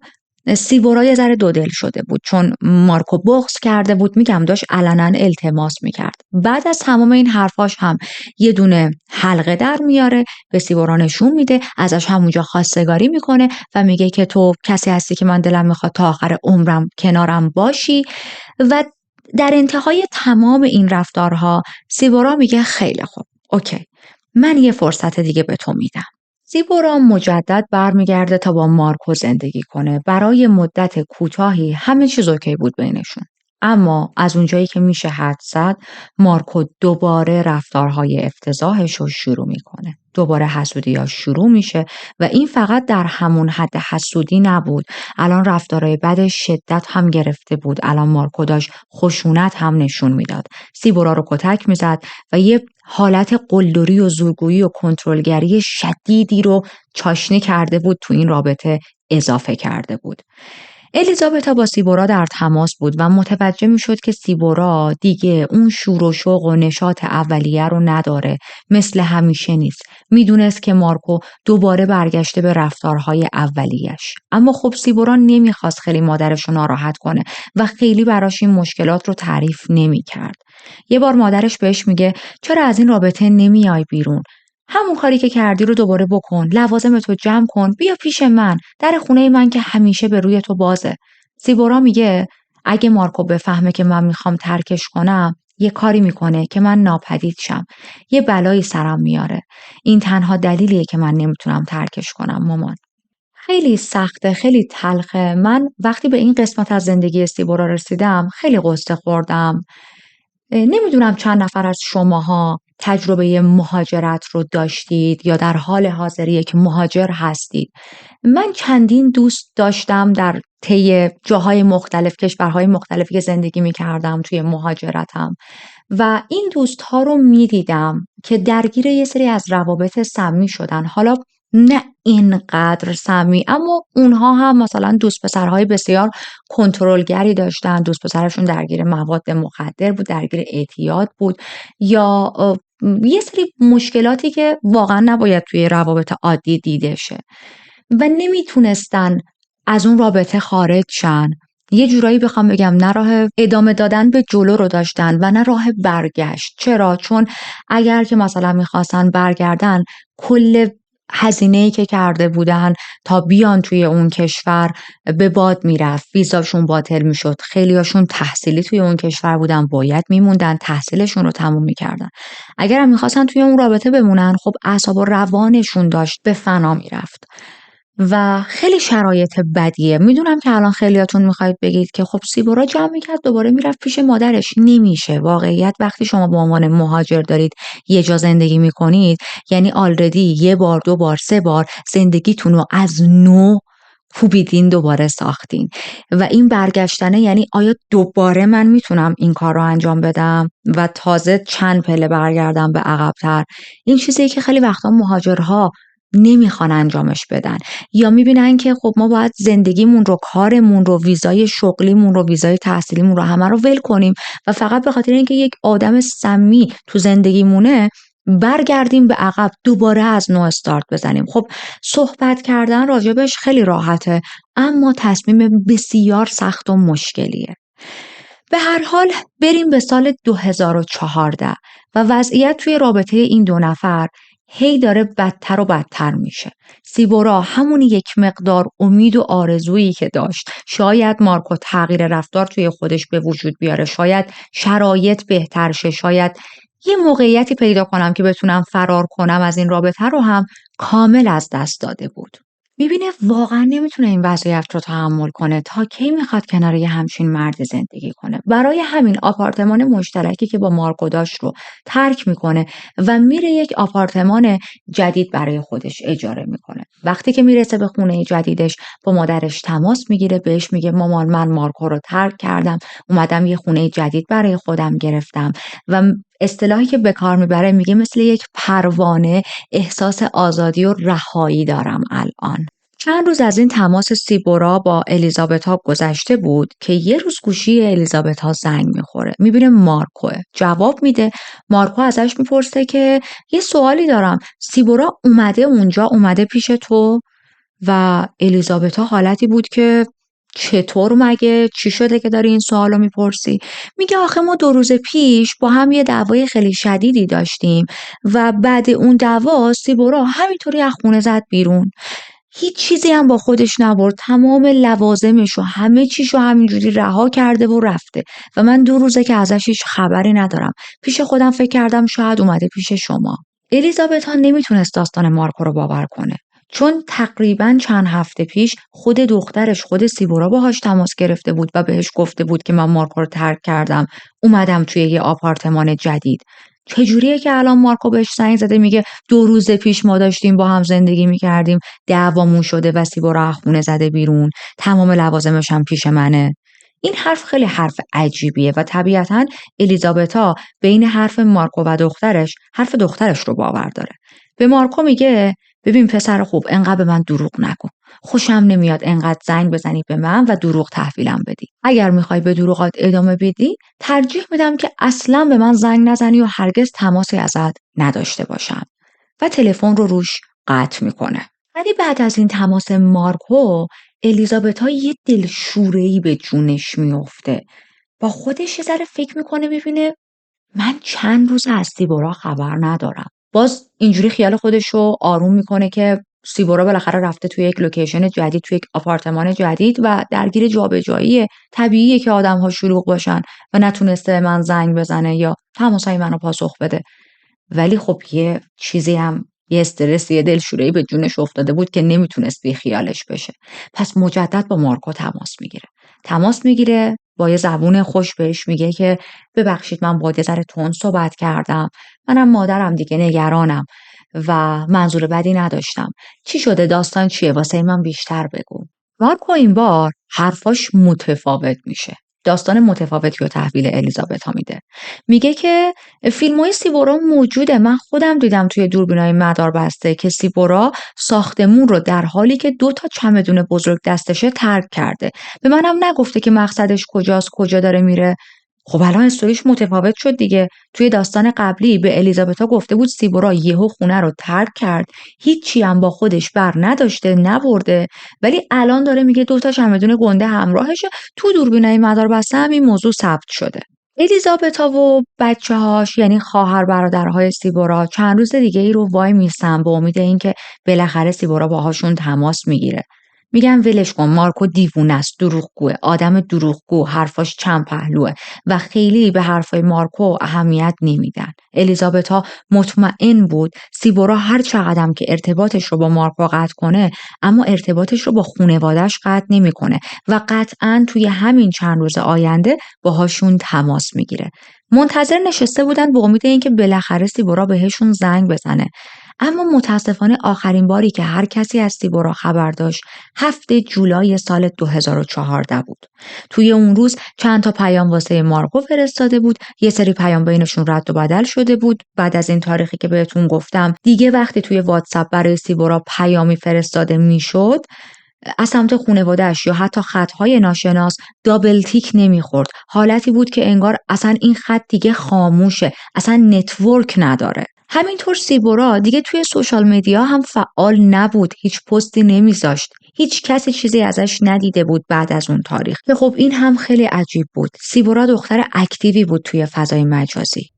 سیبورا یه ذره دو دل شده بود، چون مارکو بغض کرده بود، میگم داشت علنا التماس میکرد. بعد از تمام این حرفاش هم یه دونه حلقه در میاره، به سیبورا نشون میده، ازش همونجا خواستگاری میکنه و میگه که تو کسی هستی که من دلم میخواد تا آخر عمرم کنارم باشی. و در انتهای تمام این رفتارها سیبورا میگه خیلی خوب، اوکی، من یه فرصت دیگه به تو میدم. زیبورا مجدد برمیگرده تا با مارکو زندگی کنه. برای مدت کوتاهی همه چیز اوکی بود بینشون. اما از اونجایی که میشه حد زد، مارکو دوباره رفتارهای افتضاحش رو شروع میکنه. دوباره حسودی‌هاش شروع میشه و این فقط در همون حد حسودی نبود. الان رفتارهای بدش شدت هم گرفته بود. الان مارکو داشت خشونت هم نشون میداد. سیبورا رو کتک میزد و یه حالت قلدری و زورگویی و کنترلگری شدیدی رو چاشنی کرده بود، تو این رابطه اضافه کرده بود. الیزابتا با سیبورا در تماس بود و متوجه می شد که سیبورا دیگه اون شور و شوق و نشاط اولیه رو نداره، مثل همیشه نیست. میدونست که مارکو دوباره برگشته به رفتارهای اولیش. اما خب سیبورا نمیخواست خیلی مادرش رو ناراحت کنه و خیلی براش این مشکلات رو تعریف نمیکرد. یه بار مادرش بهش میگه چرا از این رابطه نمیای بیرون؟ همون کاری که کردی رو دوباره بکن، لوازمتو جمع کن، بیا پیش من، در خونه من که همیشه به روی تو بازه. سیبورا میگه اگه مارکو بفهمه که من میخوام ترکش کنم، یه کاری میکنه که من ناپدید شم، یه بلایی سرم میاره. این تنها دلیلیه که من نمیتونم ترکش کنم مامان. خیلی سخته، خیلی تلخه. من وقتی به این قسمت از زندگی سیبورا رسیدم خیلی قصه خوردم. نمیدونم چند نفر از شماها تجربه مهاجرت رو داشتید یا در حال حاضر یک مهاجر هستید. من چندین دوست داشتم در طی جاهای مختلف، کشورهای مختلفی که زندگی می‌کردم توی مهاجرتم و این دوست‌ها رو می‌دیدم که درگیر یه سری از روابط سمی شدن. حالا نه اینقدر سمی، اما اونها هم مثلا دوست پسرهای بسیار کنترلگری داشتن. دوست پسرشون درگیر مواد مخدر بود، درگیر اعتیاد بود یا یه سری مشکلاتی که واقعا نباید توی روابط عادی دیده شه و نمیتونستن از اون رابطه خارج شن یه جورایی بخوام بگم نه راه ادامه دادن به جلو رو داشتن و نه راه برگشت. چرا؟ چون اگر که مثلا میخواستن برگردن، کل هزینه‌ای که کرده بودن تا بیان توی اون کشور به باد میرفت، ویزاشون باطل میشد. خیلیاشون تحصیلی توی اون کشور بودن، باید میموندن تحصیلشون رو تموم میکردن. اگر هم میخواستن توی اون رابطه بمونن، خب اعصاب و روانشون داشت به فنا میرفت و خیلی شرایط بدیه. میدونم که الان خیلیاتون میخواید بگید که خب سیبورا جمع میکرد دوباره میرفت پیش مادرش. نمیشه. واقعیت وقتی شما به عنوان مهاجر دارید یه جا زندگی میکنید، یعنی آلردی یه بار، دو بار، سه بار زندگیتون رو از نو کوبیدین، دوباره ساختین و این برگشتنه یعنی آیا دوباره من میتونم این کار رو انجام بدم و تازه چند پله برگردم به عقب‌تر؟ این چیزیه که خیلی وقتا مهاجرها نمیخوان انجامش بدن، یا میبینن که خب ما باید زندگیمون رو، کارمون رو، ویزای شغلیمون رو، ویزای تحصیلیمون رو همه رو ول کنیم و فقط به خاطر اینکه یک آدم سمی تو زندگیمونه برگردیم به عقب، دوباره از نو استارت بزنیم. خب صحبت کردن راجبش خیلی راحته، اما تصمیم بسیار سخت و مشکلیه. به هر حال بریم به سال 2014 و وضعیت توی رابطه این دو نفر هی داره بدتر و بدتر میشه. سیبورا همون یک مقدار امید و آرزویی که داشت، شاید مارکو تغییر رفتار توی خودش به وجود بیاره، شاید شرایط بهتر شه، شاید یه موقعیتی پیدا کنم که بتونم فرار کنم از این رابطه، رو هم کامل از دست داده بود. میبینه واقعا نمیتونه این وضعیت رو تحمل کنه. تا کی میخواد کنار یه همچین مرد زندگی کنه؟ برای همین آپارتمان مشترکی که با مارکو داشت رو ترک میکنه و میره یک آپارتمان جدید برای خودش اجاره میکنه. وقتی که میرسه به خونه جدیدش، با مادرش تماس میگیره، بهش میگه مامان من مارکو رو ترک کردم، اومدم یه خونه جدید برای خودم گرفتم و اصطلاحی که به کار میبره میگه مثل یک پروانه احساس آزادی و رهایی دارم الان. چند روز از این تماس سیبورا با الیزابتا گذشته بود که یه روز گوشی الیزابتا زنگ میخوره. میبینه مارکوه. جواب میده. مارکو ازش میپرسه که یه سوالی دارم، سیبورا اومده اونجا، اومده پیش تو؟ و الیزابتا حالتی بود که چطور مگه؟ چی شده که داری این سوالو میپرسی؟ میگه آخه ما 2 روز پیش با هم یه دعوای خیلی شدیدی داشتیم و بعد اون دعوا سیبورا همینطوری از خونه زد بیرون. هیچ چیزی هم با خودش نبرد، تمام لوازمش و همه چیشو همینجوری رها کرده و رفته و من 2 روزه که ازش هیچ خبری ندارم. پیش خودم فکر کردم شاید اومده پیش شما. الیزابتا نمیتونست داستان مارکو رو باور کنه، چون تقریباً چند هفته پیش خود دخترش، خود سیبورا باهاش تماس گرفته بود و بهش گفته بود که من مارکو رو ترک کردم، اومدم توی یه آپارتمان جدید. چجوریه که الان مارکو بهش زنگ زده میگه 2 روز پیش ما داشتیم با هم زندگی میکردیم، دعوامون شده و سیبورا از خونه زده بیرون، تمام لوازمش هم پیش منه؟ این حرف خیلی حرف عجیبیه و طبیعتاً الیزابتا بین حرف مارکو و دخترش، حرف دخترش رو باور داره. به مارکو میگه ببین پسر خوب، انقدر به من دروغ نکن. خوشم نمیاد انقدر زنگ بزنی به من و دروغ تحویلم بدی. اگر میخوای به دروغات ادامه بدی، ترجیح میدم که اصلا به من زنگ نزنی و هرگز تماسی ازت نداشته باشم. و تلفن رو روش قطع میکنه. ولی بعد از این تماس مارکو، الیزابتا یه دلشوره‌ای به جونش میفته. با خودش یه ذره فکر میکنه، ببینه من چند روز از سیبورا خبر ندارم. باز اینجوری خیال خودش رو آروم میکنه که سیبورا بالاخره رفته توی یک لوکیشن جدید، توی یک آپارتمان جدید و درگیر جابجایی. طبیعیه که آدم‌ها شلوغ باشن و نتونسته به من زنگ بزنه یا تماسای منو پاسخ بده. ولی خب یه چیزی هم، یه استرس، یه دلشوره‌ای به جونش افتاده بود که نمیتونست بی خیالش بشه. پس مجدد با مارکو تماس میگیره با یه زبون خوش بهش میگه که ببخشید من با یه ذره تند صحبت کردم، منم مادرم دیگه نگرانم و منظور بدی نداشتم. چی شده؟ داستان چیه؟ واسه من بیشتر بگو. مارکو این بار حرفاش متفاوت میشه. داستان متفاوتی رو تحویل الیزابتا میده. میگه که فیلمای سیبورا موجوده، من خودم دیدم توی دوربینای مدار بسته که سیبورا ساختمون رو در حالی که 2 چمدون بزرگ دستشه ترک کرده. به منم نگفته که مقصدش کجاست، کجا داره میره. خب الان استوریش متفاوت شد دیگه. توی داستان قبلی به الیزابتا گفته بود سیبورا یهو خونه رو ترک کرد، هیچی هم با خودش بر نداشته، نبرده، ولی الان داره میگه 2 تا چمدون گنده همراهشه. تو دوربینای مدار بسته هم این موضوع ثبت شده. الیزابتا و بچه‌هاش، یعنی خواهر برادرهای سیبورا، چند روز دیگه ای رو وای میستن به امید اینکه بالاخره سیبورا باهاشون تماس میگیره. میگن ولش کن، مارکو دیوونه است، دروغگوه، آدم دروغگو، حرفاش چند پهلوه و خیلی به حرفای مارکو اهمیت نمیدن. الیزابتا مطمئن بود سیبورا هر چقدرم که ارتباطش رو با مارکو قطع کنه، اما ارتباطش رو با خانواده‌اش قطع نمیکنه و قطعاً توی همین چند روز آینده باهاشون تماس میگیره. منتظر نشسته بودن به امید اینکه بالاخره سیبورا بهشون زنگ بزنه. اما متاسفانه آخرین باری که هر کسی از سیبورا خبر داشت 7 جولای سال 2014 بود. توی اون روز چند تا پیام واسه مارکو فرستاده بود، یه سری پیام بینشون رد و بدل شده بود. بعد از این تاریخی که بهتون گفتم دیگه وقتی توی واتساپ برای سیبورا پیامی فرستاده میشد، از سمت خانواده‌اش یا حتی خطهای ناشناس دابل تیک نمیخورد. حالتی بود که انگار اصلا این خط دیگه خاموشه، اصلا نتورک نداره. همینطور سیبورا دیگه توی سوشال مدیا هم فعال نبود، هیچ پستی نمیذاشت. هیچ کسی چیزی ازش ندیده بود بعد از اون تاریخ. که خب این هم خیلی عجیب بود. سیبورا دختر اکتیوی بود توی فضای مجازی.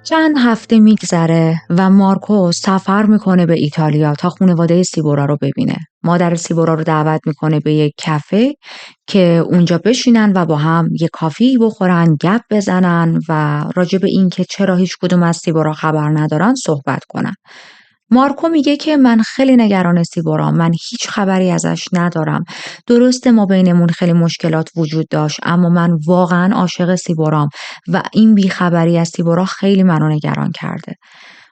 چند هفته میگذره و مارکو سفر میکنه به ایتالیا تا خانواده سیبورا رو ببینه. مادر سیبورا رو دعوت میکنه به یک کافه که اونجا بشینن و با هم یک کافی بخورن، گپ بزنن و راجع به این که چرا هیچ کدوم از سیبورا خبر ندارن صحبت کنن. مارکو میگه که من خیلی نگران سیبورام، من هیچ خبری ازش ندارم. درسته ما بینمون خیلی مشکلات وجود داشت، اما من واقعا عاشق سیبورام و این بیخبری از سیبورا خیلی منو نگران کرده.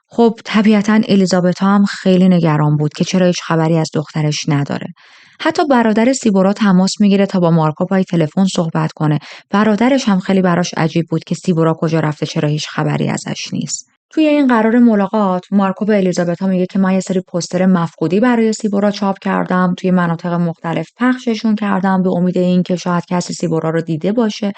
خب طبیعتا الیزابتا هم خیلی نگران بود که چرا هیچ خبری از دخترش نداره. حتی برادر سیبورا تماس میگیره تا با مارکو پای تلفن صحبت کنه. برادرش هم خیلی براش عجیب بود که سیبورا کجا رفته، چرا هیچ خبری ازش نیست. توی این قرار ملاقات مارکو به الیزابتا میگه که من یه سری پوستر مفقودی برای سیبورا چاپ کردم، توی مناطق مختلف پخششون کردم به امید اینکه شاید کسی سیبورا رو دیده باشه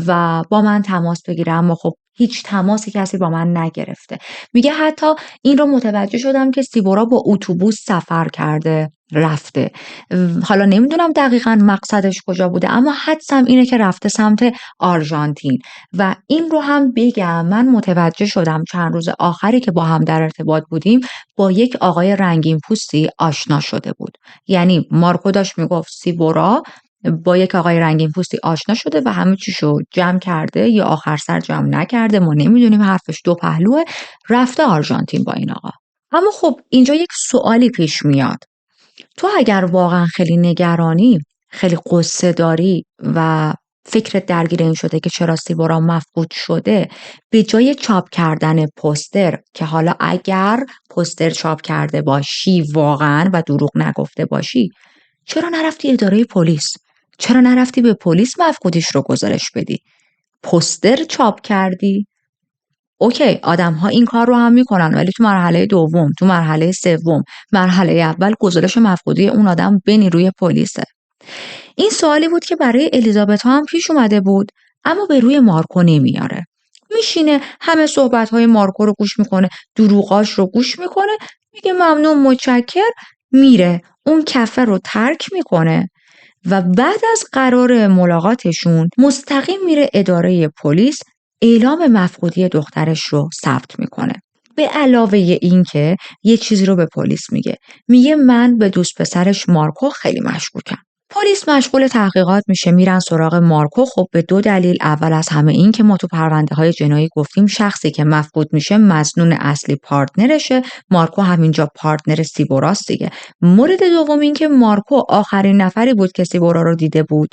و با من تماس بگیره، اما خب هیچ تماسی کسی با من نگرفته. میگه حتی این رو متوجه شدم که سیبورا با اتوبوس سفر کرده رفته. حالا نمیدونم دقیقاً مقصدش کجا بوده، اما حدسم اینه که رفته سمت آرژانتین. و این رو هم بگم من متوجه شدم چند روز آخری که با هم در ارتباط بودیم با یک آقای رنگین پوستی آشنا شده بود. یعنی مارکو داشت میگفت سیبورا با یک آقای رنگین پوستی آشنا شده و همه چیشو جمع کرده یا آخر سر جمع نکرده، ما نمیدونیم، حرفش دو پهلوه، رفته آرژانتین با این آقا. اما خب اینجا یک سوالی پیش میاد. تو اگر واقعا خیلی نگرانی، خیلی قصه داری و فکرت درگیر این شده که چرا سیبورا مفقود شده، به جای چاپ کردن پوستر که حالا اگر پوستر چاپ کرده باشی واقعا و دروغ نگفته باشی، چرا نرفتی اداره پلیس؟ چرا نرفتی به پلیس مفقودیش رو گزارش بدی؟ پوستر چاپ کردی؟ اوکی، آدم‌ها این کار رو هم میکنن، ولی تو مرحله دوم، تو مرحله سوم، مرحله اول گزارش مفقودی اون آدم به نیروی پلیسه. این سوالی بود که برای الیزابتا هم پیش اومده بود، اما به روی مارکو نمیاره. میشینه همه صحبت‌های مارکو رو گوش میکنه، دروغاش رو گوش میکنه، میگه ممنون متشکر، میره اون کافه رو ترک میکنه و بعد از قرار ملاقاتشون مستقیم میره اداره پلیس، اعلام مفقودی دخترش رو ثبت میکنه. به علاوه این که یه چیزی رو به پلیس میگه من به دوست پسرش مارکو خیلی مشکوکم. پلیس مشغول تحقیقات میشه، میرن سراغ مارکو. خب به 2 دلیل. اول از همه این که ما تو پرونده های جنایی گفتیم شخصی که مفقود میشه مظنون اصلی پارتنرشه. مارکو همینجا پارتنر سیبوراست دیگه. مورد دوم این که مارکو آخرین نفری بود که سیبورا رو دیده بود.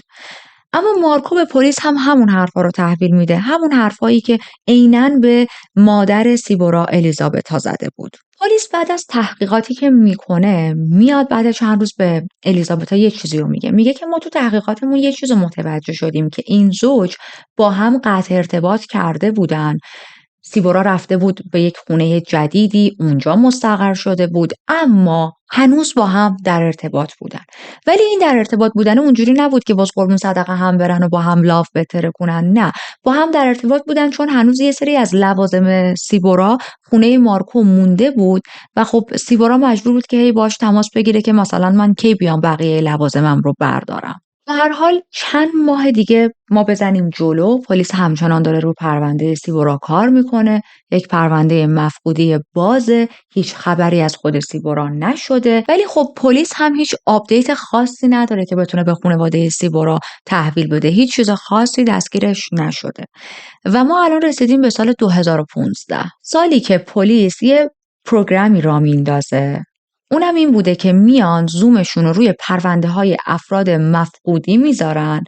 اما مارکو به پلیس هم همون حرفا رو تحویل میده، همون حرفایی که عیناً به مادر سیبورا الیزابتا زده بود. پلیس بعد از تحقیقاتی که میکنه میاد بعد چند روز به الیزابتا یه چیزی رو میگه که ما تو تحقیقاتمون یه چیز رو متوجه شدیم که این زوج با هم قطع ارتباط کرده بودن سیبورا رفته بود به یک خونه جدیدی، اونجا مستقر شده بود، اما هنوز با هم در ارتباط بودن. ولی این در ارتباط بودن اونجوری نبود که باز قربون صدقه هم برن و با هم لاف بتره کنن. نه، با هم در ارتباط بودن چون هنوز یه سری از لوازم سیبورا خونه مارکو مونده بود و خب سیبورا مجبور بود که هی باش تماس بگیره که مثلا من کی بیام بقیه لوازمم رو بردارم. به هر حال چند ماه دیگه ما بزنیم جلو، پلیس همچنان داره رو پرونده سیبورا کار میکنه. یک پرونده مفقودی بازه، هیچ خبری از خود سیبورا نشده، ولی خب پلیس هم هیچ آپدیت خاصی نداره که بتونه به خانواده سیبورا تحویل بده. هیچ چیز خاصی دستگیرش نشده و ما الان رسیدیم به سال 2015، سالی که پلیس یه پروگرامی را میندازه. اونم این بوده که میان زومشون رو روی پرونده های افراد مفقودی میذارن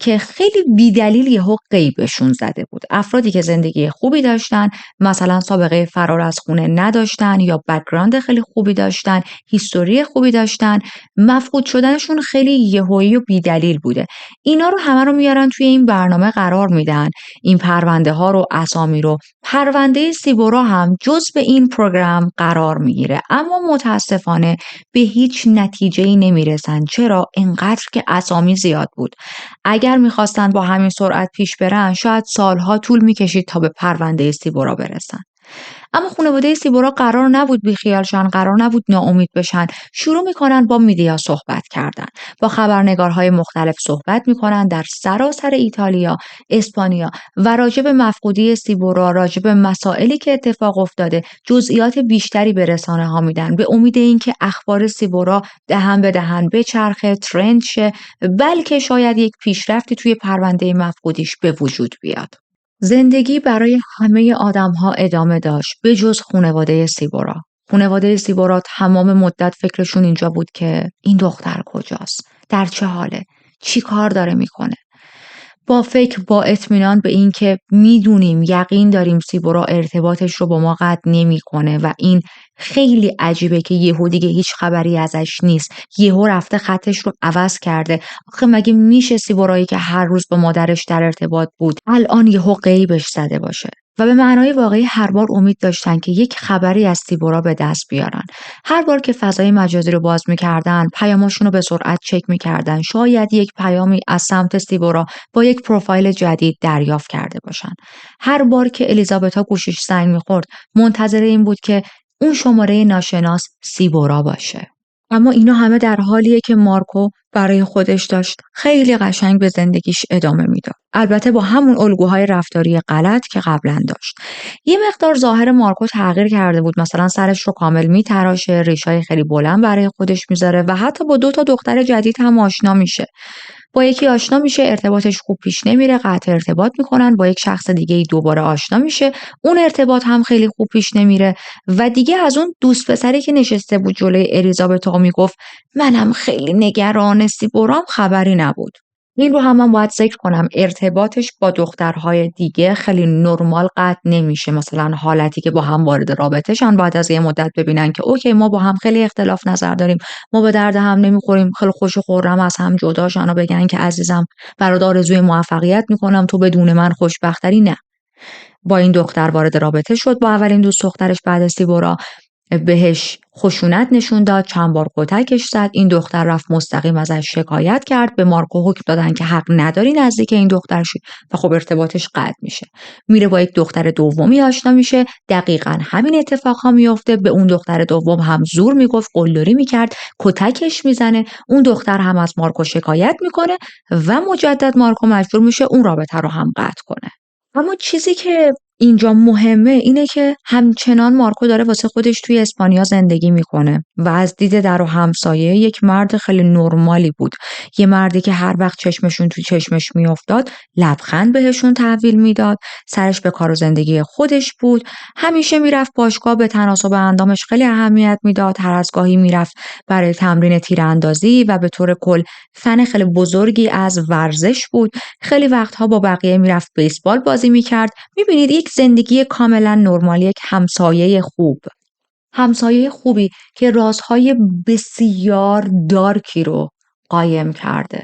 که خیلی بیدلیل یهو غیبشون زده بود. افرادی که زندگی خوبی داشتن، مثلا سابقه فرار از خونه نداشتن یا بک‌گراند خیلی خوبی داشتن، هیستوری خوبی داشتن، مفقود شدنشون خیلی یهویی و بیدلیل بوده. اینا رو همه رو میارن توی این برنامه قرار میدن، این پرونده ها رو، اسامی رو. پرونده سیبورا هم جزء این پروگرام قرار میگیره، اما متاسفانه به هیچ نتیجه‌ای نمیرسن. چرا؟ اینقدر که اسامی زیاد بود. اگر میخواستن با همین سرعت پیش برن، شاید سالها طول میکشید تا به پرونده سیبورا برسن. اما خانواده سیبورا قرار نبود بیخیال شن، قرار نبود ناامید بشن. شروع میکنن با میدیا صحبت کردن، با خبرنگارهای مختلف صحبت میکنن در سراسر ایتالیا، اسپانیا و راجع به مفقودی سیبورا، راجع به مسائلی که اتفاق افتاده، جزئیات بیشتری به رسانه ها میدن به امید اینکه اخبار سیبورا دهن به دهن بچرخه، ترند شه، بلکه شاید یک پیشرفتی توی پرونده مفقودیش به وجود بیاد. زندگی برای همه آدم‌ها ادامه داشت به جز خانواده سیبورا. خانواده سیبورا تمام مدت فکرشون اینجا بود که این دختر کجاست؟ در چه حاله؟ چی کار داره میکنه؟ با فکر، با اطمینان به این که میدونیم، یقین داریم سیبورا ارتباطش رو با ما قطع نمیکنه و این خیلی عجیبه که یهو دیگه هیچ خبری ازش نیست، یهو رفته خطش رو عوض کرده. آخه مگه میشه سیبورایی که هر روز با مادرش در ارتباط بود الان یهو غیبش زده باشه؟ و به معنای واقعی هر بار امید داشتن که یک خبری از سیبورا به دست بیارن. هر بار که فضای مجازی رو باز میکردن، پیاماشون رو به سرعت چک میکردن، شاید یک پیامی از سمت سیبورا با یک پروفایل جدید دریافت کرده باشن. هر بار که الیزابتا گوشش زنگ میخورد، منتظر این بود که اون شماره ناشناس سیبورا باشه. اما اینا همه در حالیه که مارکو برای خودش داشت خیلی قشنگ به زندگیش ادامه میداد. البته با همون الگوهای رفتاری غلط که قبلا داشت. یه مقدار ظاهر مارکو تغییر کرده بود، مثلا سرش رو کامل میتراشه، ریشای خیلی بلند برای خودش میذاره و حتی با 2 تا دختر جدید هم آشنا میشه. با یکی آشنا میشه، ارتباطش خوب پیش نمیره، قطع ارتباط میکنن، با یک شخص دیگه ای دوباره آشنا میشه، اون ارتباط هم خیلی خوب پیش نمیره و دیگه از اون دوست پسری که نشسته بود جلوی الیزابتا میگفت منم خیلی نگران سیبورام خبری نبود. این رو هم من باید ذکر کنم، ارتباطش با دخترهای دیگه خیلی نرمال قطع نمیشه. مثلا حالتی که با هم وارد رابطه شن، بعد از یه مدت ببینن که اوکی ما با هم خیلی اختلاف نظر داریم، ما به درد هم نمیخوریم، خیلی خوش و خرم از هم جدا شن و بگن که عزیزم برات آرزوی موفقیت میکنم، تو بدون من خوشبختری. نه، با این دختر وارد رابطه شد، با اولین دوست دخترش بعد از سیبورا، بهش خشونت نشون داد، چند بار کتکش زد. این دختر رفت مستقیم ازش شکایت کرد، به مارکو حکم دادن که حق نداری نزدیک این دختر شی و خب ارتباطش قطع میشه. میره با یک دختر دومی آشنا میشه، دقیقاً همین اتفاقا میفته. به اون دختر دوم هم زور میگفت، قلدری میکرد، کتکش میزنه. اون دختر هم از مارکو شکایت میکنه و مجدد مارکو مجبور میشه اون رابطه رو هم قطع کنه. اما چیزی که اینجا مهمه اینه که همچنان مارکو داره واسه خودش توی اسپانیا زندگی میکنه و از دید در و همسایه یک مرد خیلی نرمالی بود. یه مردی که هر وقت چشمشون تو چشمش میافتاد لبخند بهشون تحویل میداد، سرش به کار و زندگی خودش بود، همیشه میرفت باشگاه، به تناسب اندامش خیلی اهمیت میداد، هر از گاهی میرفت برای تمرین تیراندازی و به طور کل فن خیلی بزرگی از ورزش بود. خیلی وقتها با بقیه میرفت بیسبال بازی میکرد. میبینید یک زندگی کاملا نرمال، یک همسایه خوب، همسایه خوبی که رازهای بسیار دارکی رو قایم کرده.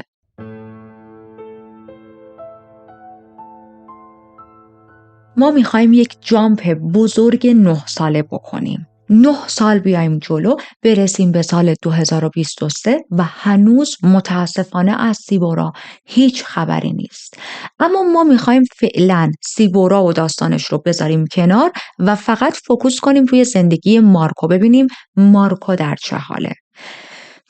ما میخوایم یک جامپ بزرگ 9 ساله بکنیم. 9 سال بیایم جلو، برسیم به سال 2023 و هنوز متاسفانه از سیبورا هیچ خبری نیست. اما ما میخوایم فعلا سیبورا و داستانش رو بذاریم کنار و فقط فوکوس کنیم روی زندگی مارکو، ببینیم مارکو در چه حاله.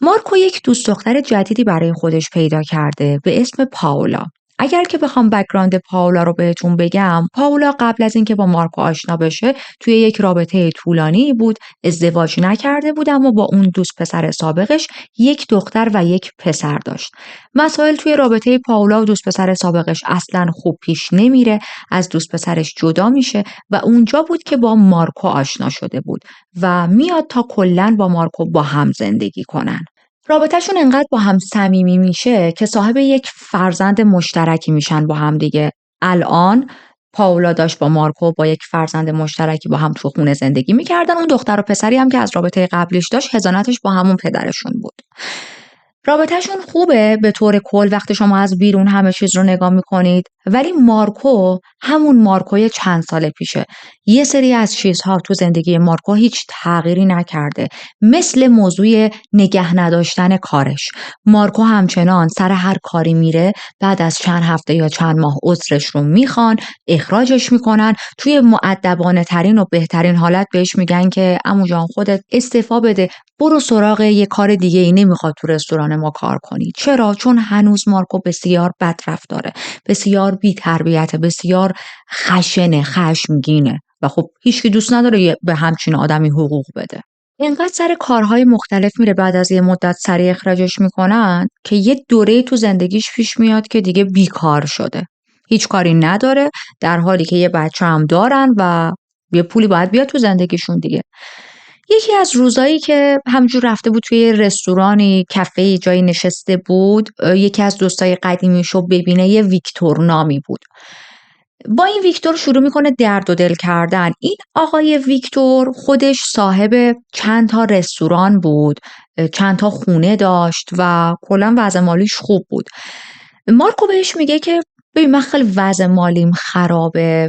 مارکو یک دوست دختر جدیدی برای خودش پیدا کرده به اسم پاولا. اگر که بخوام بک‌گراند پاولا رو بهتون بگم، پاولا قبل از اینکه با مارکو آشنا بشه توی یک رابطه طولانی بود، ازدواج نکرده بود اما با اون دوست پسر سابقش یک دختر و یک پسر داشت. مسائل توی رابطه پاولا و دوست پسر سابقش اصلاً خوب پیش نمیره، از دوست پسرش جدا میشه و اونجا بود که با مارکو آشنا شده بود و میاد تا کلاً با مارکو با هم زندگی کنن. رابطه‌شون انقدر با هم صمیمی میشه که صاحب یک فرزند مشترکی میشن با هم دیگه. الان پاولا داشت با مارکو با یک فرزند مشترکی با هم تو خونه زندگی میکردن. اون دختر و پسری هم که از رابطه قبلیش داشت حضانتش با همون پدرشون بود. رابطه‌شون خوبه به طور کل وقتی شما از بیرون همه چیز رو نگاه میکنید، ولی مارکو همون مارکوی چند سال پیشه. یه سری از چیزها تو زندگی مارکو هیچ تغییری نکرده، مثل موضوع نگه نداشتن کارش. مارکو همچنان سر هر کاری میره، بعد از چند هفته یا چند ماه عذرش رو میخوان، اخراجش میکنن، توی مؤدبانه ترین و بهترین حالت بهش میگن که عمو جان خودت استعفا بده، برو سراغ یه کار دیگه، ای نمیخواد تو رستوران ما کار کنی. چرا؟ چون هنوز مارکو بسیار بدرفتاره، بسیار بی‌تربیته، بسیار خشنه، خشمگینه و خب هیچکی دوست نداره به همچین آدمی حقوق بده. اینقدر سر کارهای مختلف میره، بعد از یه مدت سریع اخراجش میکنن که یه دوره تو زندگیش پیش میاد که دیگه بیکار شده، هیچ کاری نداره، در حالی که یه بچه هم دارن و یه پولی باید بیاد تو زندگیشون دیگه. یکی از روزایی که همجور رفته بود توی رستورانی، کافه، جایی نشسته بود، یکی از دوستای قدیمیشو ببینه، یه ویکتور نامی بود. با این ویکتور شروع میکنه درد و دل کردن. این آقای ویکتور خودش صاحب چند تا رستوران بود، چند تا خونه داشت و کلا وضع مالیش خوب بود. مارکو بهش میگه که ببین من خیلی وضع مالیم خرابه،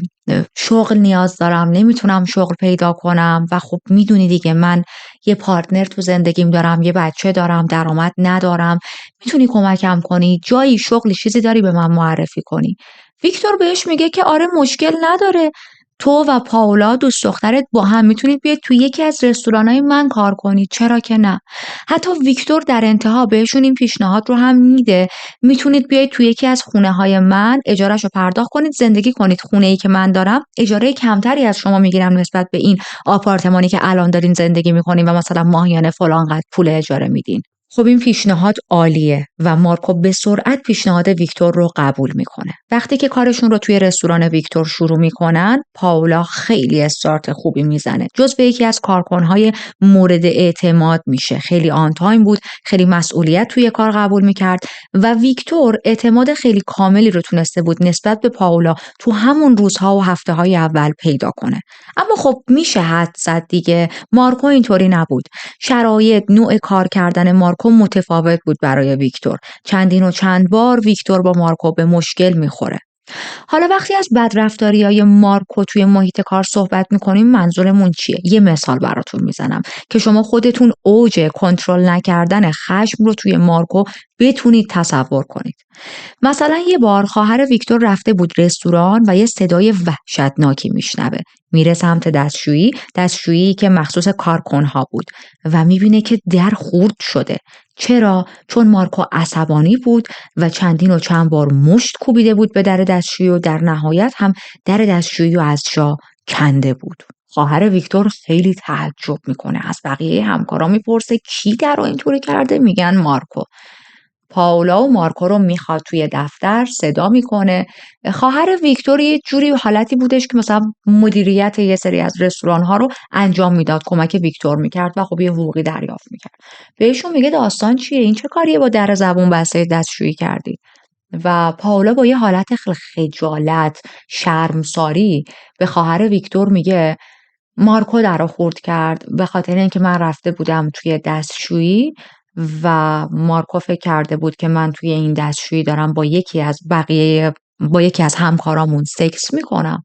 شغل نیاز دارم، نمیتونم شغل پیدا کنم و خب میدونی دیگه من یه پارتنر تو زندگیم دارم، یه بچه دارم، درآمد ندارم، میتونی کمکم کنی؟ جایی شغلی چیزی داری به من معرفی کنی؟ ویکتور بهش میگه که آره مشکل نداره، تو و پاولا دوست دخترت با هم میتونید بیاید توی یکی از رستورانای من کار کنید، چرا که نه. حتی ویکتور در انتها بهشون این پیشنهاد رو هم میده، میتونید بیاید توی یکی از خونه های من اجارهش رو پرداخت کنید، زندگی کنید. خونه ای که من دارم اجاره کمتری از شما میگیرم نسبت به این آپارتمانی که الان دارین زندگی میکنین و مثلا ماهیانه فلان قدر پول اجاره میدین. خب این پیشنهاد عالیه و مارکو به سرعت پیشنهاد ویکتور رو قبول میکنه. وقتی که کارشون رو توی رستوران ویکتور شروع میکنن، پاولا خیلی استارت خوبی میزنه، جزو یکی از کارکنهای مورد اعتماد میشه. خیلی آن تایم بود، خیلی مسئولیت توی کار قبول میکرد و ویکتور اعتماد خیلی کاملی رو تونسته بود نسبت به پاولا تو همون روزها و هفته‌های اول پیدا کنه. اما خب میشه حد زد دیگه، مارکو اینطوری نبود. شرایط، نوع کار کردن مارکو متفاوت بود برای ویکتور. چندین و چند بار ویکتور با مارکو به مشکل میخوره. حالا وقتی از بدرفتاریای مارکو توی محیط کار صحبت میکنیم، منظورمون چیه؟ یه مثال براتون میزنم که شما خودتون اوج کنترل نکردن خشم رو توی مارکو بتونید تصور کنید. مثلا یه بار خواهر ویکتور رفته بود رستوران و یه صدای وحشتناکی میشنوه. میره سمت دستشویی که مخصوص کارکنها بود و میبینه که در خورد شده. چرا؟ چون مارکو عصبانی بود و چندین و چند بار مشت کوبیده بود به در دستشویی و در نهایت هم در دستشویی رو از جا کنده بود. خواهر ویکتور خیلی تعجب میکنه، از بقیه همکارا میپرسه کی در رو اینطوری کرده؟ میگن مارکو. پاولا و مارکو رو میخواد توی دفتر، صدا میکنه. خواهر ویکتور یه جوری حالتی بودش که مثلا مدیریت یه سری از رستوران ها رو انجام میداد، کمک ویکتور میکرد و خب یه حقوقی دریافت میکرد. بهشون میگه داستان چیه؟ این چه کاریه با در زبون بسته دستشویی کردی؟ و پاولا با یه حالت خیلی خجالت، شرمساری به خواهر ویکتور میگه مارکو در رو خورد کرد به خاطر اینکه من رفته بودم توی دستشویی و مارکو فکر کرده بود که من توی این دستشویی دارم با یکی از همکارامون سکس میکنم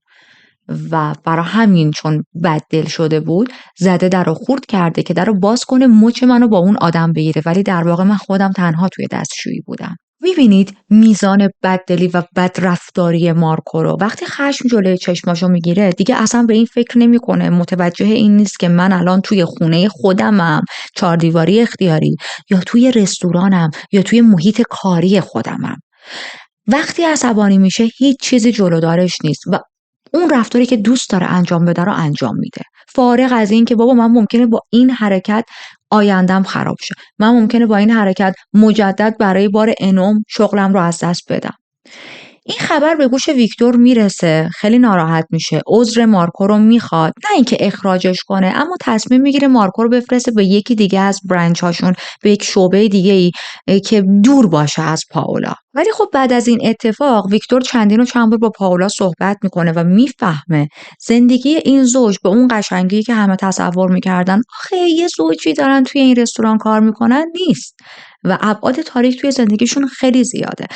و برای همین چون بد دل شده بود زده در رو خورد کرده که در رو باز کنه مچ منو با اون آدم بگیره، ولی در واقع من خودم تنها توی دستشویی بودم. میبینید میزان بددلی و بدرفتاری مارکو رو. وقتی خشم جلوی چشماشو میگیره دیگه اصلا به این فکر نمیکنه، متوجه این نیست که من الان توی خونه خودمم، 4 دیواری اختیاری، یا توی رستورانم، یا توی محیط کاری خودمم. وقتی عصبانی میشه هیچ چیزی جلودارش نیست و اون رفتاری که دوست داره انجام بده رو انجام میده، فارغ از این که بابا من ممکنه با این حرکت آیندم خراب شه، من ممکنه با این حرکت مجدد برای بار انم شغلم رو از دست بدم. این خبر به گوش ویکتور میرسه، خیلی ناراحت میشه، عذر مارکو رو میخواد، نه اینکه اخراجش کنه، اما تصمیم میگیره مارکو رو بفرسته به یکی دیگه از برنچ هاشون، به یک شعبه دیگه ای که دور باشه از پاولا. ولی خب بعد از این اتفاق ویکتور چندین و چند بار با پاولا صحبت میکنه و میفهمه زندگی این زوج به اون قشنگی که همه تصور میکردن آخه یه زوجی دارن توی این رستوران کار میکنن نیست و ابعاد تاریک توی زندگیشون خیلی زیاده.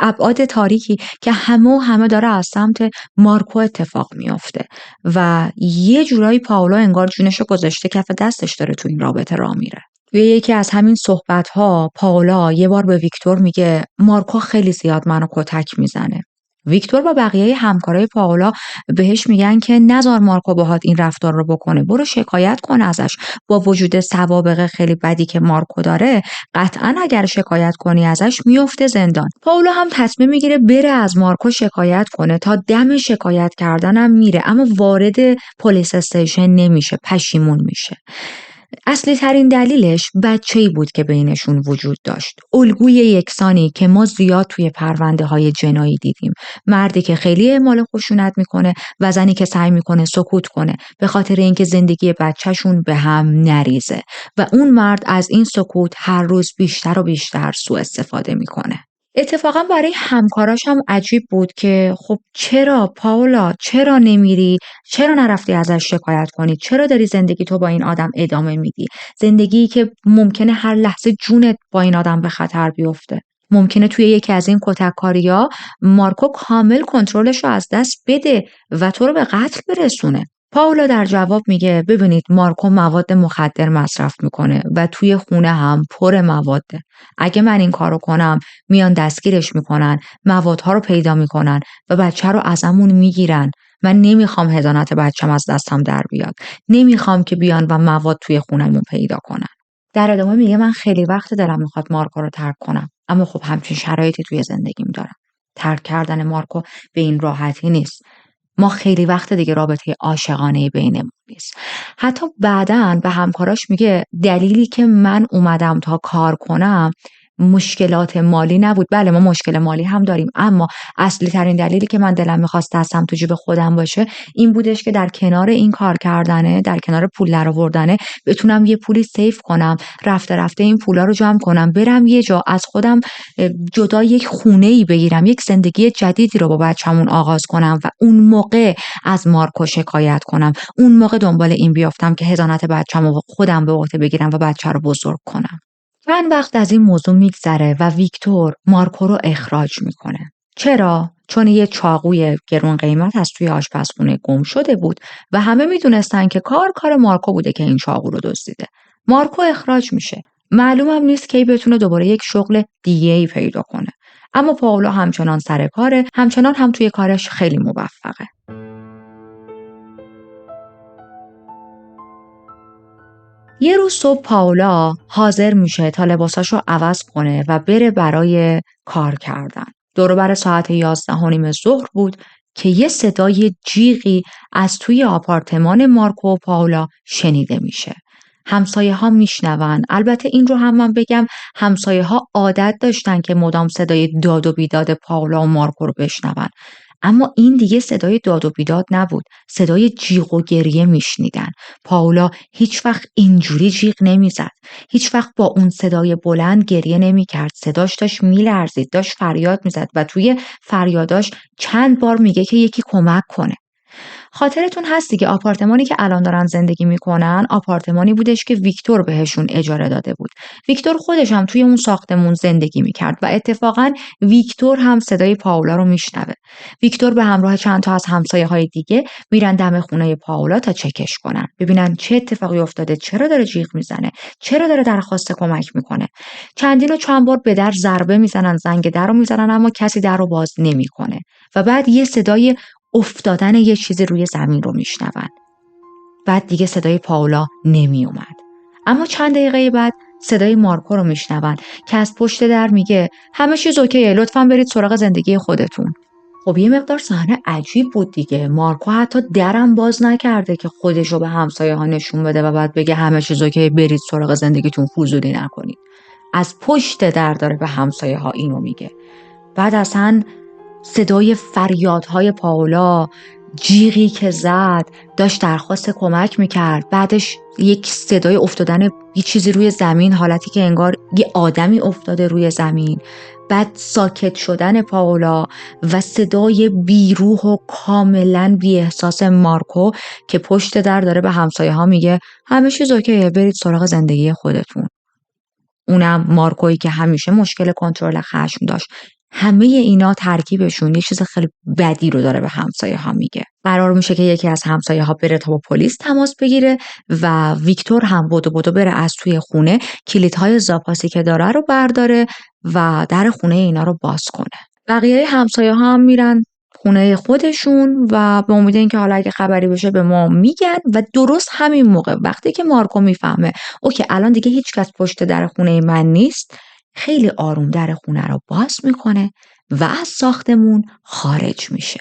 ابعاد تاریکی که همه داره از سمت مارکو اتفاق میافته و یه جورایی پاولا انگار جونشو گذاشته کف دستش، داره تو این رابطه راه میره. توی یکی از همین صحبت‌ها پاولا یه بار به ویکتور میگه مارکو خیلی زیاد منو کتک میزنه. ویکتور و بقیه همکارای پاولا بهش میگن که نذار مارکو باهات این رفتار رو بکنه، برو شکایت کن ازش. با وجود سوابق خیلی بدی که مارکو داره قطعا اگر شکایت کنی ازش میفته زندان. پاولا هم تصمیم میگیره بره از مارکو شکایت کنه، تا دم شکایت کردنم میره اما وارد پلیس استیشن نمیشه، پشیمون میشه. اصلی ترین دلیلش بچه‌ای بود که بینشون وجود داشت. الگوی یکسانی که ما زیاد توی پرونده های جنایی دیدیم. مردی که خیلی اعمال خشونت میکنه و زنی که سعی میکنه سکوت کنه به خاطر اینکه زندگی بچهشون به هم نریزه و اون مرد از این سکوت هر روز بیشتر و بیشتر سوء استفاده میکنه. اتفاقا برای همکاراش هم عجیب بود که خب چرا پاولا، چرا نمیری، چرا نرفتی ازش شکایت کنی، چرا داری زندگی تو با این آدم ادامه میدی، زندگی که ممکنه هر لحظه جونت با این آدم به خطر بیفته. ممکنه توی یکی از این کتککاری‌ها مارکو کامل کنترلش رو از دست بده و تو رو به قتل برسونه. پاولا در جواب میگه ببینید مارکو مواد مخدر مصرف میکنه و توی خونه هم پر مواده. اگه من این کارو کنم میان دستگیرش میکنن، موادها رو پیدا میکنن و بچه رو ازمون میگیرن. من نمیخوام حضانت بچم از دستم در بیاد. نمیخوام که بیان و مواد توی خونمون پیدا کنن. در ادامه میگه من خیلی وقت دلم میخواد مارکو رو ترک کنم، اما خب همچین شرایطی توی زندگیم دارم. ترک کردن مارکو به این راحتی نیست. ما خیلی وقت دیگه رابطه عاشقانه بینمون نیست. حتی بعداً به همکاراش میگه دلیلی که من اومدم تا کار کنم مشکلات مالی نبود. بله ما مشکل مالی هم داریم، اما اصلی ترین دلیلی که من دلم میخواست دستم تو جیب خودم باشه این بودش که در کنار این کار کردنه، در کنار پول درآوردنه، بتونم یه پولی سیف کنم، رفته رفته این پولا رو جمع کنم، برم یه جا از خودم جدا یک خونه‌ای بگیرم، یک زندگی جدیدی رو با بچه‌مون آغاز کنم و اون موقع از مارکو شکایت کنم، اون موقع دنبال این بیافتم که حضانت بچه‌مو خودم به عهده بگیرم و بچه رو بزرگ کنم. چند وقت از این موضوع میگذره و ویکتور مارکو رو اخراج میکنه. چرا؟ چون یه چاقوی گرون قیمت از توی آشپزخونه گم شده بود و همه میدونستن که کار مارکو بوده که این چاقو رو دزدیده. مارکو اخراج میشه. معلومم نیست کی بتونه دوباره یک شغل دیگه‌ای پیدا کنه. اما پاولا همچنان سر کاره، همچنان هم توی کارش خیلی موفقه. یه روز صبح پاولا حاضر میشه تا لباساشو عوض کنه و بره برای کار کردن. دور و بر ساعت 11:30 ظهر بود که یه صدای جیغی از توی آپارتمان مارکو و پاولا شنیده میشه. همسایه ها میشنون. البته این رو هم من بگم همسایه ها عادت داشتن که مدام صدای داد و بیداد پاولا و مارکو رو بشنون. اما این دیگه صدای داد و بیداد نبود، صدای جیغ و گریه میشنیدن. پاولا هیچ وقت اینجوری جیغ نمیزد، هیچ وقت با اون صدای بلند گریه نمیکرد. صداش داشت میلرزید، داشت فریاد میزد و توی فریاداش چند بار میگه که یکی کمک کنه. خاطرتون هست دیگه آپارتمانی که الان دارن زندگی میکنن آپارتمانی بودش که ویکتور بهشون اجاره داده بود. ویکتور خودش هم توی اون ساختمون زندگی میکرد و اتفاقا ویکتور هم صدای پائولا رو میشنوه. ویکتور به همراه چند تا از همسایه‌های دیگه میرن دم خونه پائولا تا چکش کنن، ببینن چه اتفاقی افتاده، چرا داره جیغ میزنه، چرا داره درخواست کمک میکنه. چندین و چند بار به در ضربه میزنن، زنگ در رو میزنن، اما کسی در رو باز نمیکنه و بعد یه صدای افتادن یه چیزی روی زمین رو میشنون. بعد دیگه صدای پائولا نمی اومد. اما چند دقیقه بعد صدای مارکو رو میشنون که از پشت در میگه همه چیز اوکیه، لطفاً برید سراغ زندگی خودتون. خب یه مقدار صحنه عجیب بود دیگه. مارکو حتی درم باز نکرده که خودش رو به همسایه ها نشون بده و بعد بگه همه چیز اوکیه، برید سراغ زندگیتون، فضولی نکنید. از پشت در داره به همسایه ها اینو میگه. بعد اصلا صدای فریادهای پائولا، جیغی که زد، داشت درخواست کمک میکرد. بعدش یک صدای افتادن یه چیزی روی زمین، حالتی که انگار یه آدمی افتاده روی زمین. بعد ساکت شدن پائولا و صدای بیروح و کاملا بی احساس مارکو که پشت در داره به همسایه ها میگه همه چیز اوکیه، برید سراغ زندگی خودتون. اونم مارکویی که همیشه مشکل کنترل خشم داشت. همه اینا ترکیبشون یه چیز خیلی بدی رو داره به همسایه ها میگه. قرار میشه که یکی از همسایه ها بره تا با پلیس تماس بگیره و ویکتور هم بدو بره از توی خونه کلیدهای زاپاسی که داره رو برداره و در خونه اینا رو باز کنه. بقیه همسایه ها هم میرن خونه خودشون و به امید اینکه حالا اگه خبری بشه به ما میگن. و درست همین موقع وقتی که مارکو میفهمه اوکی الان دیگه هیچ کس پشت در خونه من نیست، خیلی آروم در خونه رو باز میکنه و از ساختمون خارج میشه.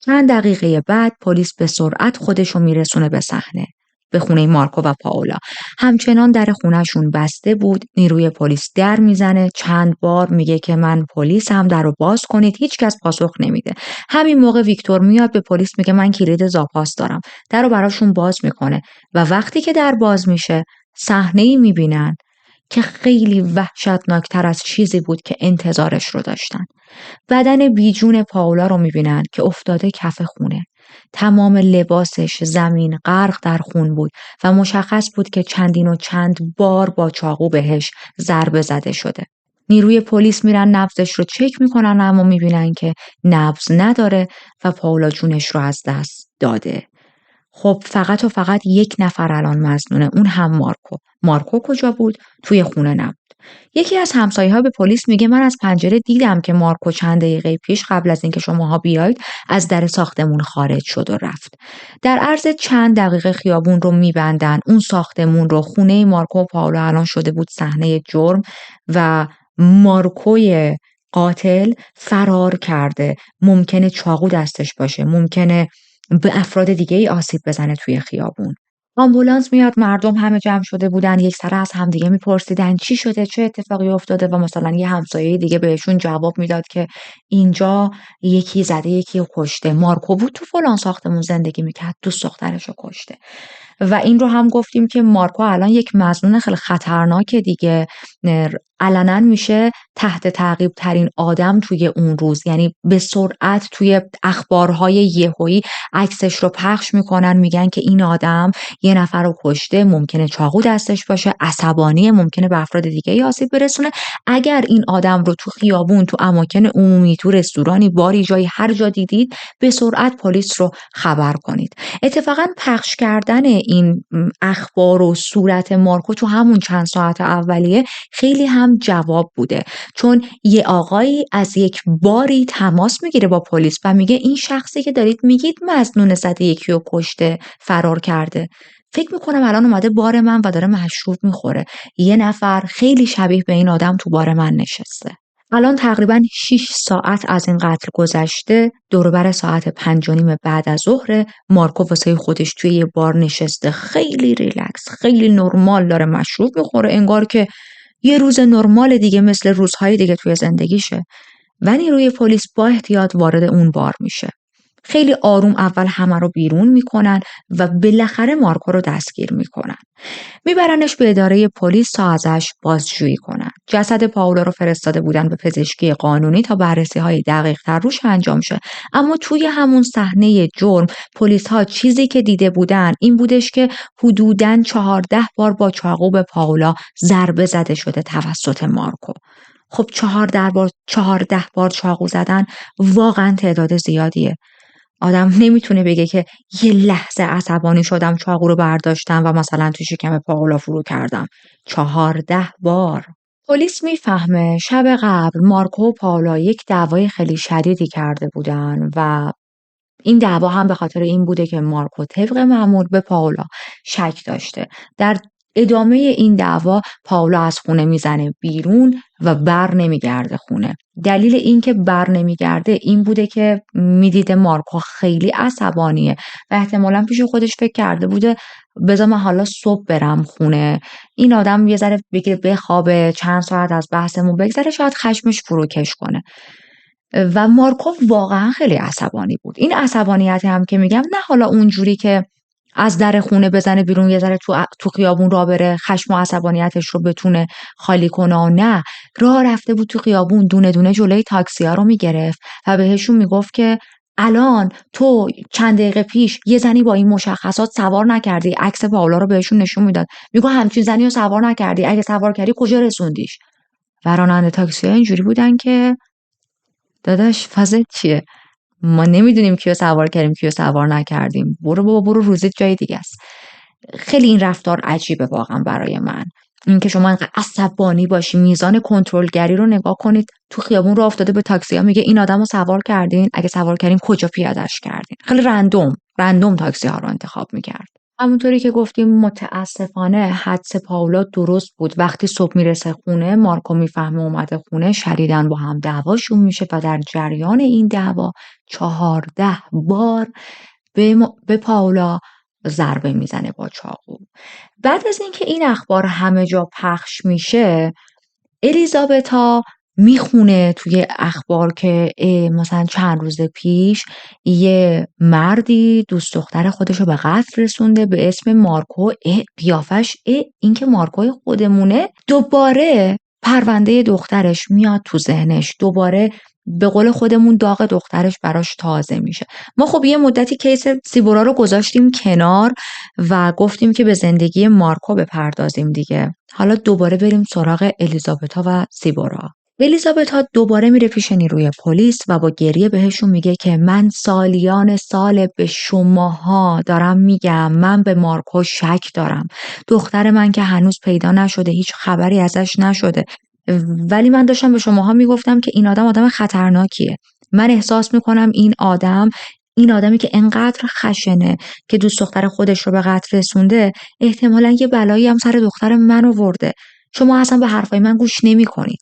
چند دقیقه بعد پلیس به سرعت خودشو میرسونه به صحنه، به خونه مارکو و پائولا. همچنان در خونهشون بسته بود. نیروی پلیس در میزنه، چند بار میگه که من پلیسم، در رو باز کنید. هیچ کس پاسخ نمیده. همین موقع ویکتور میاد به پلیس میگه من کلید زاپاس دارم. در رو براشون باز میکنه و وقتی که در باز میشه صحنه‌ای میبینن که خیلی وحشتناکتر از چیزی بود که انتظارش رو داشتن. بدن بیجون پائولا رو میبینن که افتاده کف خونه. تمام لباسش زمین غرق در خون بود و مشخص بود که چندین و چند بار با چاقو بهش ضربه زده شده. نیروی پلیس میرن نبضش رو چک میکنن اما میبینن که نبض نداره و پائولا جونش رو از دست داده. خب فقط و فقط یک نفر الان مظنونه، اون هم مارکو. مارکو کجا بود؟ توی خونه نبود. یکی از همسایه‌ها به پلیس میگه من از پنجره دیدم که مارکو چند دقیقه پیش قبل از اینکه شماها بیاید از در ساختمون خارج شد و رفت. در عرض چند دقیقه خیابون رو میبندن. اون ساختمون رو، خونه مارکو و پائولا الان شده بود صحنه جرم و مارکوی قاتل فرار کرده. ممکنه چاقو دستش باشه، ممکنه به افراد دیگه ای آسیب بزنه توی خیابون. آمبولانس میاد، مردم همه جمع شده بودن، یک سره از همدیگه میپرسیدن چی شده، چه اتفاقی افتاده و مثلا یه همسایه دیگه بهشون جواب میداد که اینجا یکی زده یکی رو کشته. مارکو بود تو فلان ساختمون زندگی میکرد، دوست دخترش رو کشته. و این رو هم گفتیم که مارکو الان یک مظنون خیلی خطرناکه دیگه. علنا میشه تحت تعقیب ترین آدم توی اون روز. یعنی به سرعت توی اخبارهای یهویی عکسش رو پخش میکنن، میگن که این آدم یه نفر رو کشته، ممکنه چاقو دستش باشه، عصبانیه، ممکنه به افراد دیگه آسیب برسونه. اگر این آدم رو تو خیابون، تو اماکن عمومی، تو رستورانی، باری، جایی، هر جا دیدید به سرعت پلیس رو خبر کنید. اتفاقا پخش کردن این اخبار و صورت مارکو تو همون چند ساعت اولیه خیلی هم جواب بوده، چون یه آقایی از یک باری تماس میگیره با پلیس و میگه این شخصی که دارید میگید مظنون زده یکی رو کشته، فرار کرده. فکر میکنم الان اومده بار من و داره مشروب میخوره. یه نفر خیلی شبیه به این آدم تو بار من نشسته. الان تقریباً 6 ساعت از این قتل گذشته. دور و بر ساعت 5:30 بعد از ظهر. مارکو واسه خودش توی یه بار نشسته، خیلی ریلکس، خیلی نرمال داره مشروب میخوره، انگار که یه روز نرمال دیگه مثل روزهای دیگه توی زندگیشه. و نیروی پلیس با احتیاط وارد اون بار میشه. خیلی آروم اول همه رو بیرون میکنن و بالاخره مارکو رو دستگیر میکنن. میبرنش به اداره پلیس تا ازش بازجویی کنن. جسد پائولا رو فرستاده بودن به پزشکی قانونی تا بررسی‌های دقیق‌تر روش انجام شه. اما توی همون صحنه جرم پلیس‌ها چیزی که دیده بودن این بودش که حدوداً 14 بار با چاقو به پائولا ضربه زده شده توسط مارکو. خب 14 بار چاقو زدن واقعا تعداد زیادیه. آدم نمیتونه بگه که یه لحظه عصبانی شدم چاقو رو برداشتم و مثلا تو شکم پائولا فرو کردم. 14 بار. پلیس میفهمه شب قبل مارکو و پائولا یک دعوای خیلی شدیدی کرده بودن و این دعوا هم به خاطر این بوده که مارکو طبق معمول به پائولا شک داشته. در ادامه این دعوا پائولا از خونه میزنه بیرون و بر نمیگرده خونه. دلیل این که بر نمیگرده این بوده که میدیده مارکو خیلی عصبانیه و احتمالاً پیش خودش فکر کرده بوده بذار من حالا صبح برم خونه، این آدم یه ذره بگیره بخوابه، چند ساعت از بحثمون بگذره، شاید خشمش فروکش کنه. و مارکو واقعا خیلی عصبانی بود. این عصبانیت هم که میگم نه حالا اونجوری که از در خونه بزنه بیرون یه ذره تو خیابون راه بره خشم و عصبانیتش رو بتونه خالی کنه، نه، راه رفته بود تو خیابون دونه دونه جلوی تاکسی‌ها رو میگرفت و بهشون میگفت که الان تو چند دقیقه پیش یه زنی با این مشخصات سوار نکردی، عکس پائولا رو بهشون نشون میداد، میگه همچین زنی رو سوار نکردی، اگه سوار کردی کجا رسوندیش؟ و راننده تاکسی‌ها اینجوری بودن که داداش فازت چیه؟ ما نمیدونیم کیو سوار کردیم کیو سوار نکردیم، برو بابا برو روزت جای دیگه است. خیلی این رفتار عجیبه واقعا برای من. اینکه شما انقدر عصبانی باشی، میزان کنترلگری رو نگاه کنید. تو خیابون رو افتاده به تاکسی‌ها میگه این آدمو سوار کردین، اگه سوار کردین کجا پیاده‌اش کردین؟ خیلی رندوم تاکسی‌ها رو انتخاب میکرد. همونطوری که گفتیم متاسفانه حدس پائولا درست بود. وقتی صبح میرسه خونه مارکو میفهمه اومده خونه، شدیداً با هم دعواشون میشه و در جریان این دعوا 14 بار به پائولا ضربه میزنه با چاقو. بعد از اینکه این اخبار همه جا پخش میشه الیزابتا میخونه توی اخبار که مثلا چند روز پیش یه مردی دوست دختر خودشو به قتل رسونده به اسم مارکو. قیافش این که مارکوی خودمونه. دوباره پرونده دخترش میاد تو ذهنش، دوباره به قول خودمون داغ دخترش براش تازه میشه. ما خب یه مدتی کیس سیبورا رو گذاشتیم کنار و گفتیم که به زندگی مارکو بپردازیم دیگه. حالا دوباره بریم سراغ الیزابتا و سیبورا. الیزابتا دوباره میره پیش نیروی پلیس و با گریه بهشون میگه که من سالیان سال به شماها دارم میگم من به مارکو شک دارم. دختر من که هنوز پیدا نشده، هیچ خبری ازش نشده، ولی من داشتم به شماها میگفتم که این آدم خطرناکیه. من احساس میکنم این آدمی که انقدر خشنه که دوست دختر خودش رو به قتل رسونده احتمالاً یه بلایی هم سر دختر من آورده. شما اصلا به حرفای من گوش نمی‌کنید.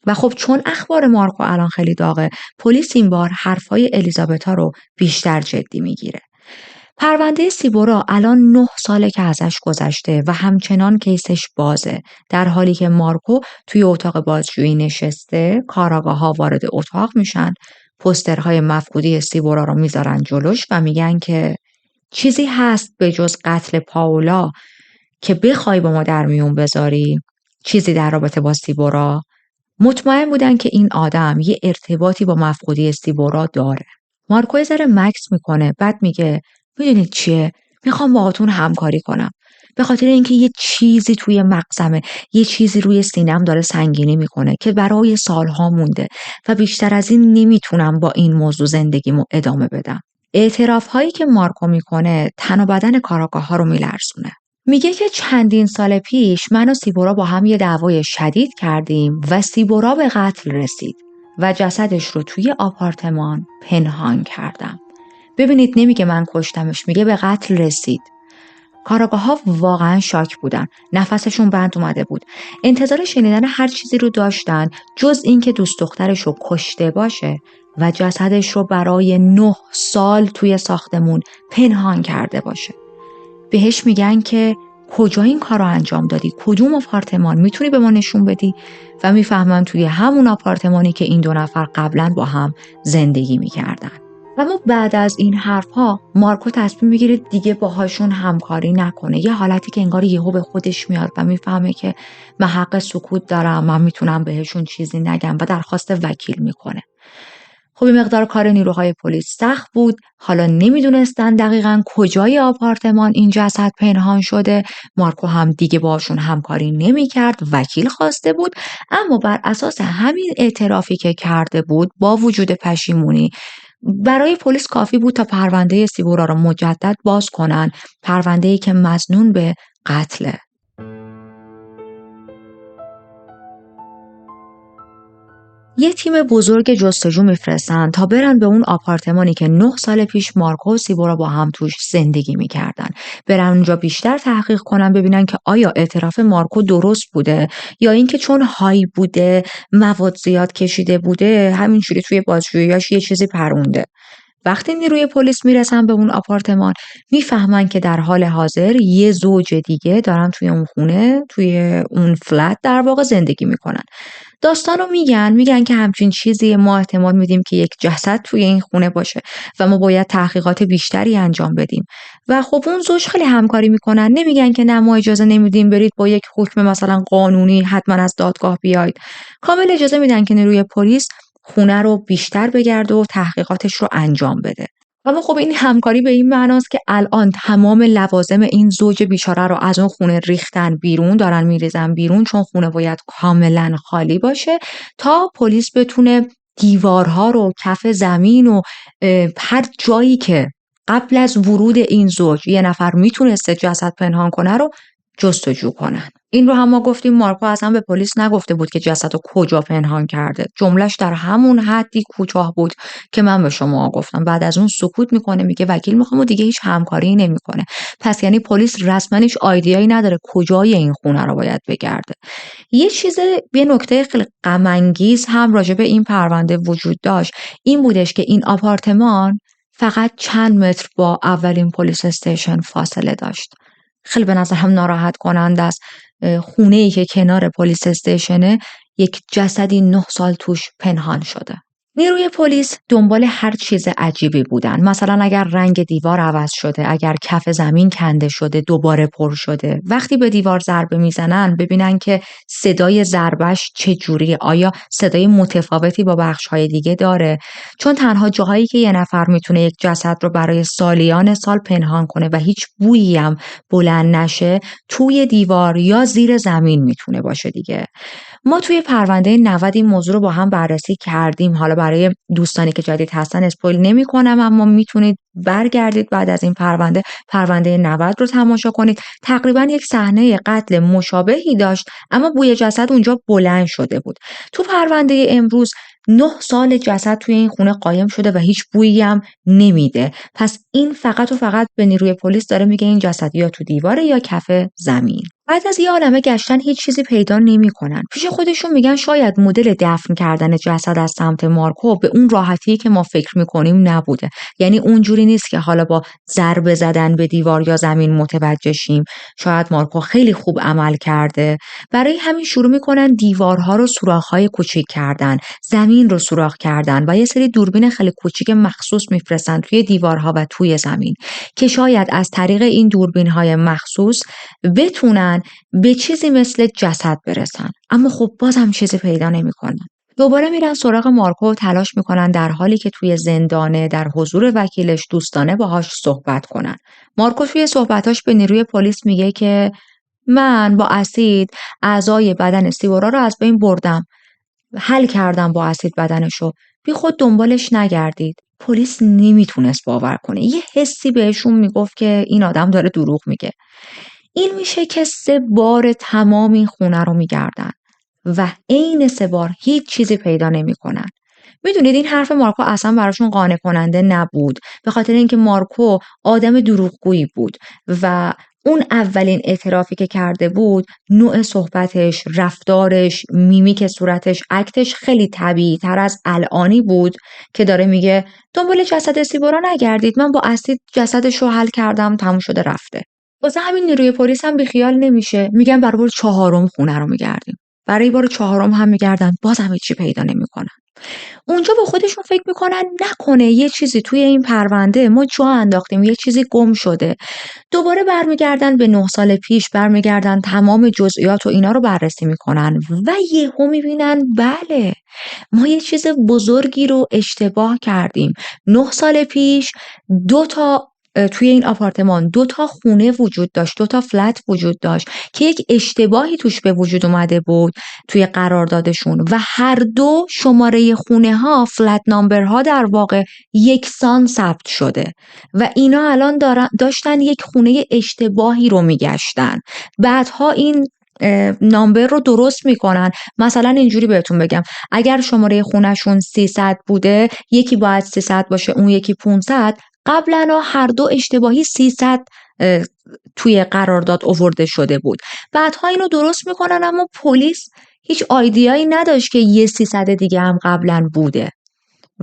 و خب چون اخبار مارکو الان خیلی داغه، پلیس این بار حرفای الیزابتا رو بیشتر جدی میگیره. پرونده سیبورا الان 9 ساله که ازش گذشته و همچنان کیسش بازه، در حالی که مارکو توی اتاق بازجویی نشسته. کاراگاه‌ها وارد اتاق میشن، پوسترهای مفقودی سیبورا رو میذارن جلوش و میگن که چیزی هست به جز قتل پائولا که بخوای با ما در میون بذاری؟ چیزی در رابطه با سیبورا؟ مطمئن بودن که این آدم یه ارتباطی با مفقودی سیبورا داره. مارکو ذره مکث میکنه، بعد میگه میدونید چیه؟ میخوام باهاتون همکاری کنم. به خاطر اینکه یه چیزی توی مغزمه، یه چیزی روی سینم داره سنگینی میکنه که برای سالها مونده و بیشتر از این نمیتونم با این موضوع زندگیمو ادامه بدم. اعتراف هایی که مارکو میکنه تن و بدن کاراگاه ها رو میلرزونه. میگه که چندین سال پیش من و سیبورا با هم یه دعوای شدید کردیم و سیبورا به قتل رسید و جسدش رو توی آپارتمان پنهان کردم. ببینید نمیگه من کشتمش، میگه به قتل رسید. کاراگاه‌ها واقعا شاک بودن، نفسشون بند اومده بود. انتظار شنیدن هر چیزی رو داشتن جز اینکه دوست دخترش رو کشته باشه و جسدش رو برای 9 سال توی ساختمون پنهان کرده باشه. بهش میگن که کجا این کار رو انجام دادی؟ کدوم آپارتمان؟ میتونی به ما نشون بدی؟ و میفهمن توی همون آپارتمانی که این 2 نفر قبلا با هم زندگی میکردن. اما بعد از این حرف‌ها مارکو تصمیم میگیره دیگه باهاشون همکاری نکنه. یه حالتی که انگار یهو به خودش میاد و میفهمه که من حق سکوت دارم، من میتونم بهشون چیزی نگم و درخواست وکیل میکنه. خب این مقدار کار نیروهای پلیس سخت بود. حالا نمیدونستن دقیقاً کجای آپارتمان این جسد پنهان شده. مارکو هم دیگه باشون همکاری نمیکرد، وکیل خواسته بود، اما بر اساس همین اعترافی که کرده بود با وجود پشیمونی برای پلیس کافی بود تا پرونده سیبورا را مجدد باز کنن، پرونده‌ای که مظنون به قتله. یه تیم بزرگ جستجو میفرستن تا برن به اون آپارتمانی که 9 سال پیش مارکو و سیبورا با هم توش زندگی میکردن. برن اونجا بیشتر تحقیق کنن، ببینن که آیا اعتراف مارکو درست بوده یا اینکه چون های بوده، مواد زیاد کشیده بوده، همینجوری توی بازجوییاش یه چیزی پرونده. وقتی نیروی پلیس میرسن به اون آپارتمان، میفهمن که در حال حاضر یه زوج دیگه دارن توی اون خونه، توی اون فلت در واقع زندگی میکنن. داستانو میگن که همچین چیزی ما احتمال میدیم که یک جسد توی این خونه باشه و ما باید تحقیقات بیشتری انجام بدیم. و خب اون زوج خیلی همکاری میکنن، نمیگن که نه ما اجازه نمیدیم برید با یک حکم مثلا قانونی حتما از دادگاه بیاید. کامل اجازه میدن که نیروی پلیس خونه رو بیشتر بگرده و تحقیقاتش رو انجام بده. اما خب این همکاری به این معناست که الان تمام لوازم این زوج بیچاره رو از اون خونه ریختن بیرون، دارن میریزن بیرون، چون خونه باید کاملا خالی باشه تا پلیس بتونه دیوارها رو، کف زمین و هر جایی که قبل از ورود این زوج یه نفر میتونسته جسد پنهان کنه رو جستجو کنن. این رو هم ما گفتیم مارکو اصلا به پلیس نگفته بود که جسد رو کجا پنهان کرده. جملهش در همون حدی کوتاه بود که من به شما گفتم. بعد از اون سکوت میکنه، میگه وکیل میخوام و دیگه هیچ همکاری نمیکنه. پس یعنی پلیس رسما هیچ ایده‌ای نداره کجای این خونه رو باید بگرده. یه نکته خیلی غم انگیز هم راجع به این پرونده وجود داشت. این بودش که این آپارتمان فقط چند متر با اولین پلیس استیشن فاصله داشت. خیلی به نظرم ناراحت کننده است. خونه‌ای که کنار پلیس استیشنه یک جسدی 9 سال توش پنهان شده. نیروی پلیس دنبال هر چیز عجیبی بودن. مثلا اگر رنگ دیوار عوض شده، اگر کف زمین کنده شده، دوباره پر شده. وقتی به دیوار ضربه میزنن ببینن که صدای ضربش چجوریه، آیا صدای متفاوتی با بخش‌های دیگه داره، چون تنها جاهایی که یه نفر میتونه یک جسد رو برای سالیان سال پنهان کنه و هیچ بویی هم بلند نشه توی دیوار یا زیر زمین میتونه باشه دیگه. ما توی پرونده 90 این موضوع رو با هم بررسی کردیم. حالا برای دوستانی که جدید هستن اسپویل نمی کنم، اما میتونید برگردید بعد از این پرونده 90 رو تماشا کنید. تقریبا یک صحنه قتل مشابهی داشت، اما بوی جسد اونجا بلند شده بود. تو پرونده امروز 9 سال جسد توی این خونه قایم شده و هیچ بویی هم نمیده. پس این فقط و فقط به نیروی پلیس داره میگه این جسد یا تو دیواره یا کف زمین. بعد از یه عالمه گشتن هیچ چیزی پیدا نمی‌کنن. پیش خودشون میگن شاید مدل دفن کردن جسد از سمت مارکو به اون راحتی که ما فکر می‌کنیم نبوده. یعنی اونجوری نیست که حالا با ضربه زدن به دیوار یا زمین متوجه شیم. شاید مارکو خیلی خوب عمل کرده. برای همین شروع می‌کنن دیوارها رو سوراخ‌های کوچیک کردن، زمین رو سوراخ کردن و یه سری دوربین خیلی کوچیک مخصوص میفرستن توی دیوارها و توی زمین که شاید از طریق این دوربین‌های مخصوص بتونن به چیزی مثل جسد برسن. اما خب بازم چیزی پیدا نمی‌کنن. دوباره میرن سراغ مارکو و تلاش میکنن در حالی که توی زندانه در حضور وکیلش دوستانه باهاش صحبت کنن. مارکو توی صحبتاش به نیروی پلیس میگه که من با اسید اعضای بدن سیورا رو از بین بردم. حل کردم با اسید بدنشو. بی خود دنبالش نگردید. پلیس نمیتونست باور کنه. یه حسی بهشون میگفت که این آدم داره دروغ میگه. این میشه که 3 بار تمام این خونه رو میگردن و عین 3 بار هیچ چیزی پیدا نمیکنن. میدونید این حرف مارکو اصلا براشون قانع کننده نبود، به خاطر اینکه مارکو آدم دروغگویی بود و اون اولین اعترافی که کرده بود، نوع صحبتش، رفتارش، میمیک صورتش، اکتش خیلی طبیعی تر از الانی بود که داره میگه دنبال جسد سیبورا نگردید، من با اسید جسدش رو حل کردم، تموم شده رفته. واسه همین نیروی پلیس هم بیخیال نمیشه، میگن برای بار 4م خونه رو میگردیم. برای بار 4م هم میگردن، بازم هیچی پیدا نمیکنن. اونجا با خودشون فکر میکنن نکنه یه چیزی توی این پرونده ما جا انداختیم، یه چیزی گم شده. دوباره برمیگردن به 9 سال پیش، برمیگردن تمام جزئیات و اینا رو بررسی میکنن و یهو میبینن بله ما یه چیز بزرگی رو اشتباه کردیم. 9 سال پیش توی این آپارتمان 2 خونه وجود داشت، 2 فلت وجود داشت که یک اشتباهی توش به وجود اومده بود توی قراردادشون و هر دو شماره خونه ها، فلت نامبر ها در واقع یکسان ثبت شده و اینا الان داشتن یک خونه اشتباهی رو میگشتن. بعدها این نامبر رو درست میکنن. مثلا اینجوری بهتون بگم، اگر شماره خونهشون 300 بوده، یکی باید 300 باشه، اون یکی 500. قبلا هر دو اشتباهی 300 توی قرارداد آورده شده بود. بعدها اینو درست میکنن، اما پلیس هیچ آیدیایی نداشت که یه 300 دیگه هم قبلا بوده.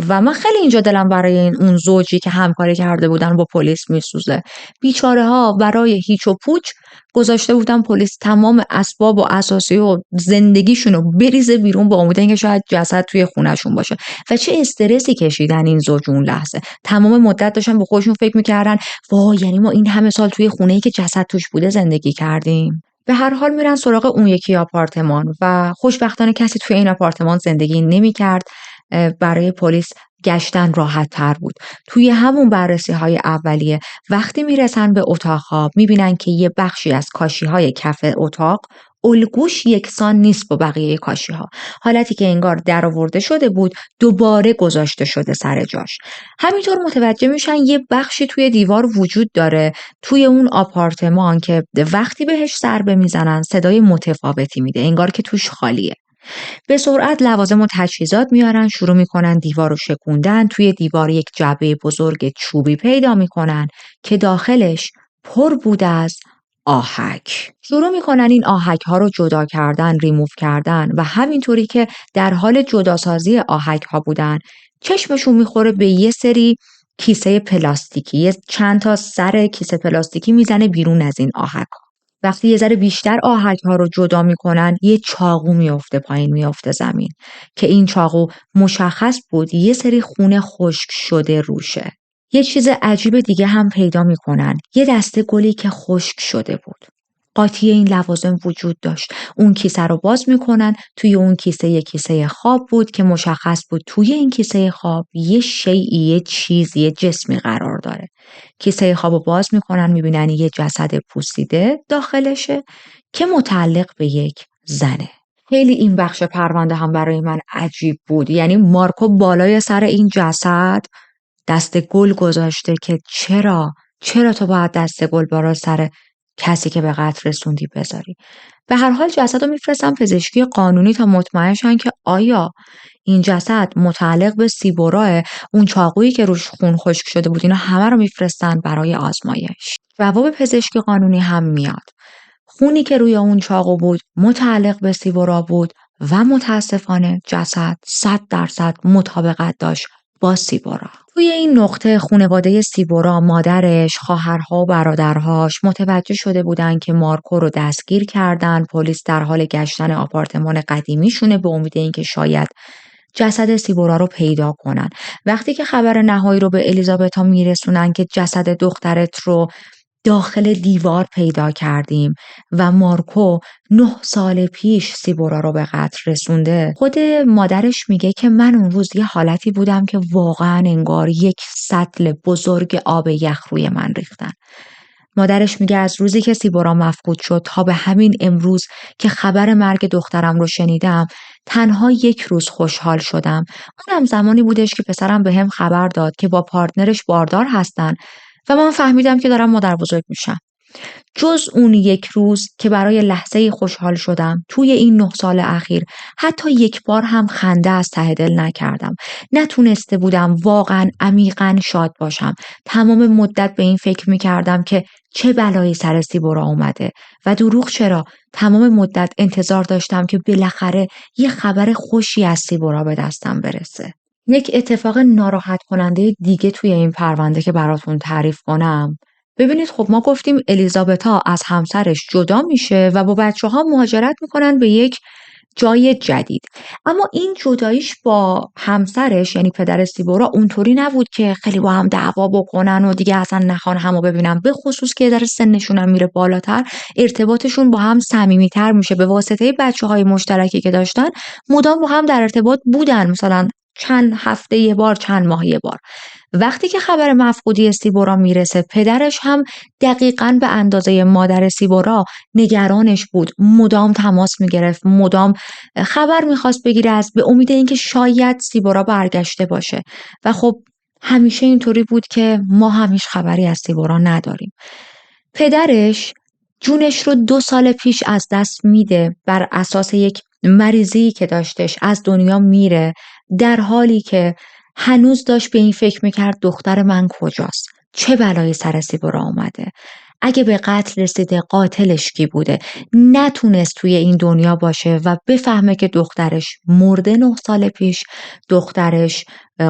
و من خیلی اینجا دلم برای اون زوجی که همکاری کرده بودن با پلیس میسوزه. بیچاره ها برای هیچ و پوچ گذاشته بودن پلیس تمام اسباب و اساسی و زندگیشون رو بریزه بیرون با امید اینکه شاید جسد توی خونهشون باشه. و چه استرسی کشیدن این زوج اون لحظه. تمام مدت داشتن به خودشون فکر میکردن وای یعنی ما این همه سال توی خونه‌ای که جسد توش بوده زندگی کردیم. به هر حال میرن سراغ اون یکی آپارتمان و خوشبختانه کسی توی این آپارتمان زندگی نمی‌کرد. برای پلیس گشتن راحت تر بود. توی همون بررسی های اولیه وقتی میرسن به اتاق خواب میبینن که یه بخشی از کاشی های کف اتاق الگوش یکسان نیست با بقیه کاشی ها. حالتی که انگار درآورده شده بود دوباره گذاشته شده سر جاش. همینطور متوجه میشن یه بخشی توی دیوار وجود داره توی اون آپارتمان که وقتی بهش ضربه میزنن صدای متفاوتی میده، انگار که توش خالیه. به سرعت لوازم و تجهیزات میارن، شروع میکنن دیوار رو شکوندن. توی دیوار یک جعبه بزرگ چوبی پیدا میکنن که داخلش پر بود از آهک. شروع میکنن این آهک ها رو جدا کردن، ریموو کردن و همینطوری که در حال جداسازی آهک ها بودن چشمشون میخوره به یه سری کیسه پلاستیکی، چند تا سر کیسه پلاستیکی میزنه بیرون از این آهک. وقتی یه ذره بیشتر آهک ها رو جدا میکنن یه چاقو میفته پایین، میفته زمین که این چاقو مشخص بود یه سری خون خشک شده روشه. یه چیز عجیب دیگه هم پیدا میکنن، یه دسته گلی که خشک شده بود. قاطی این لوازم وجود داشت. اون کیسه رو باز میکنن، توی اون کیسه یه کیسه خواب بود که مشخص بود توی این کیسه خواب یه شیئی، یه چیزی، یه جسمی قرار داره. کیسه خواب رو باز میکنن، میبینن یه جسد پوسیده داخلشه که متعلق به یک زنه. خیلی این بخش پرونده هم برای من عجیب بود. یعنی مارکو بالای سر این جسد دست گل گذاشته که چرا تو باید دست گل بالای سر کسی که به قتل رسوندی بذاری. به هر حال جسد رو میفرستن پزشکی قانونی تا مطمئن شن که آیا این جسد متعلق به سیبوراه، اون چاقویی که روش خون خشک شده بود. اینا همه رو میفرستن برای آزمایش. جواب پزشکی قانونی هم میاد. خونی که روی اون چاقو بود متعلق به سیبورا بود و متاسفانه جسد 100% مطابقت داشت با سیبورا. توی این نقطه خانواده سیبورا، مادرش، خواهرها و برادرهاش متوجه شده بودن که مارکو رو دستگیر کردن. پلیس در حال گشتن آپارتمان قدیمیشونه به امید اینکه شاید جسد سیبورا رو پیدا کنن. وقتی که خبر نهایی رو به الیزابتا میرسونن که جسد دخترت رو داخل دیوار پیدا کردیم و مارکو 9 سال پیش سیبورا رو به قتل رسونده، خود مادرش میگه که من اون روز یه حالتی بودم که واقعا انگار یک سطل بزرگ آب یخ روی من ریختن. مادرش میگه از روزی که سیبورا مفقود شد تا به همین امروز که خبر مرگ دخترم رو شنیدم تنها 1 روز خوشحال شدم. اونم زمانی بودش که پسرم به هم خبر داد که با پارتنرش باردار هستن و من فهمیدم که دارم مادر بزرگ میشم. جز اون 1 روز که برای لحظه خوشحال شدم توی این 9 سال اخیر حتی 1 بار هم خنده از ته دل نکردم. نتونسته بودم واقعا عمیقا شاد باشم. تمام مدت به این فکر میکردم که چه بلایی سر سیبورا اومده و دروغ چرا، تمام مدت انتظار داشتم که بالاخره یه خبر خوشی از سیبورا به دستم برسه. یک اتفاق ناراحت کننده دیگه توی این پرونده که براتون تعریف کنم. ببینید خب ما گفتیم الیزابتا از همسرش جدا میشه و با بچه‌ها مهاجرت میکنن به یک جای جدید. اما این جداییش با همسرش یعنی پدر سیبورا اونطوری نبود که خیلی با هم دعوا بکنن و دیگه اصلا نخوان همو ببینن، به خصوص که در سنشون هم میره بالاتر، ارتباطشون با هم صمیمیتر میشه. به واسطه بچه‌های مشترکی که داشتن مدام با هم در ارتباط بودن، مثلا چند هفته یه بار، چند ماه یه بار. وقتی که خبر مفقودی سیبورا میرسه، پدرش هم دقیقاً به اندازه مادر سیبورا نگرانش بود، مدام تماس میگرفت، مدام خبر میخواست بگیره به امید اینکه شاید سیبورا برگشته باشه. و خب همیشه اینطوری بود که ما هم هیچ خبری از سیبورا نداریم. پدرش جونش رو 2 سال پیش از دست میده، بر اساس یک مریضی که داشتش از دنیا میره، در حالی که هنوز داشت به این فکر میکرد دختر من کجاست؟ چه بلایی سر سیبورا آمده؟ اگه به قتل رسیده قاتلش کی بوده؟ نتونست توی این دنیا باشه و بفهمه که دخترش مرده 9 سال پیش، دخترش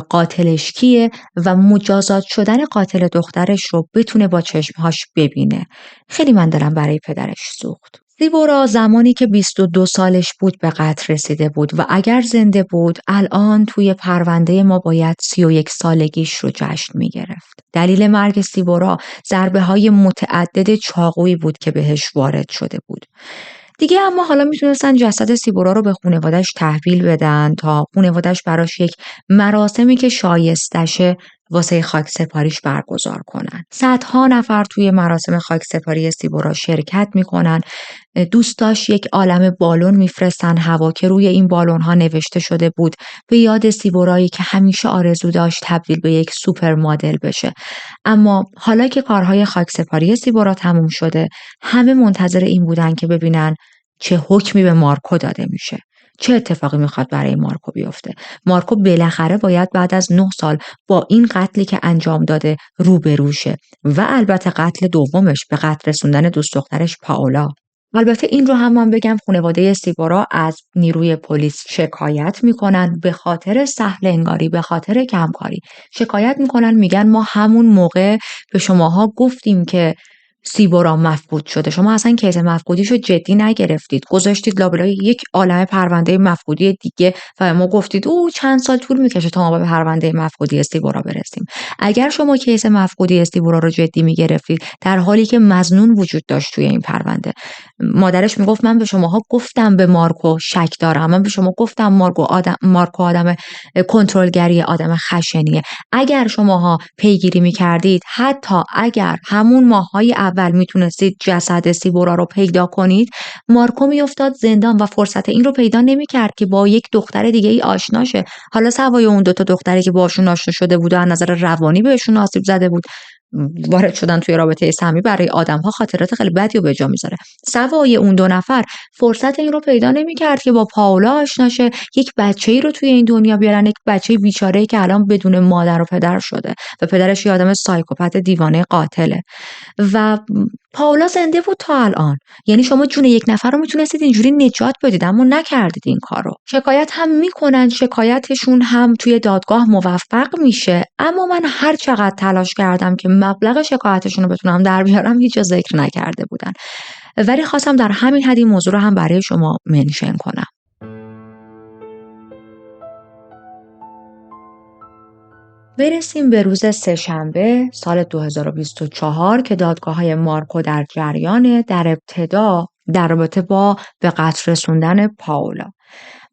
قاتلش کیه و مجازات شدن قاتل دخترش رو بتونه با چشمهاش ببینه. خیلی من دلم برای پدرش سوخت. سیبورا زمانی که 22 سالش بود به قتل رسیده بود و اگر زنده بود الان توی پرونده ما باید 31 سالگیش رو جشن می گرفت. دلیل مرگ سیبورا ضربه‌های متعدد چاقویی بود که بهش وارد شده بود. دیگه اما حالا میتونستن جسد سیبورا رو به خانواده‌اش تحویل بدن تا خانواده‌اش براش یک مراسمی که شایستشه واسه خاک سپاریش برگزار کنن. صدها نفر توی مراسم خاک سپاری سیبورا شرکت میکنن. دوستاش یک عالمه بالون میفرستن هوا که روی این بالون ها نوشته شده بود به یاد سیبورایی که همیشه آرزو داشت تبدیل به یک سوپر مدل بشه. اما حالا که کارهای خاک سپاری سیبورا تموم شده، همه منتظر این بودن که ببینن چه حکمی به مارکو داده میشه. چه اتفاقی میخواد برای مارکو بیفته؟ مارکو بالاخره باید بعد از 9 سال با این قتلی که انجام داده روبرو شه و البته قتل دومش، به قتل رسوندن دوست دخترش پائولا. البته این رو هم من بگم خانواده سیبورا از نیروی پلیس شکایت میکنن به خاطر سهل انگاری، به خاطر کمکاری شکایت میکنن، میگن ما همون موقع به شماها گفتیم که سیبورا مفقود شده، شما اصلا کیس مفقودیشو جدی نگرفتید، گذاشتید لابلای یک عالمه پرونده مفقودی دیگه و ما گفتید او چند سال طول میکشه تا ما به پرونده مفقودی سیبورا برسیم. اگر شما کیس مفقودی سیبورا رو جدی میگرفتید در حالی که مظنون وجود داشت توی این پرونده، مادرش میگفت من به شماها گفتم به مارکو شک دارم، من به شما گفتم مارکو آدم کنترلگری، آدم خشنیه. اگر شماها پیگیری میکردید، حتی اگر همون ماههای اول میتونستید جسد سیبورا رو پیدا کنید، مارکو میافتاد زندان و فرصت این رو پیدا نمیکرد که با یک دختر دیگه ای آشنا شه. حالا سوای اون 2 تا دختری که باشون آشنا شده بود و از نظر روانی بهشون آسیب زده بود، وارد شدن توی رابطه صمیمی، برای آدم‌ها خاطرات خیلی بدی رو به جا میذاره. سوای اون 2 نفر فرصت این رو پیدا نمی‌کرد که با پائولا آشنا شه، یک بچه‌ای رو توی این دنیا بیارن، یک بچه بیچاره‌ای که الان بدون مادر و پدر شده و پدرش یه آدم سایکوپت دیوانه قاتله و پائولا زنده بود تا الان. یعنی شما جون یک نفر رو میتونستید اینجوری نجات بدید اما نکردید این کارو. شکایت هم میکنن، شکایتشون هم توی دادگاه موفق میشه، اما من هر چقدر تلاش کردم که مبلغ شکایتشون رو بتونم در بیارم هیچ جا ذکر نکرده بودن، ولی خواستم در همین حد این موضوع رو هم برای شما منشن کنم. برسیم به روز سه‌شنبه سال 2024 که دادگاه‌های مارکو در جریان، در ابتدا در رابطه با به قتل رسوندن پائولا.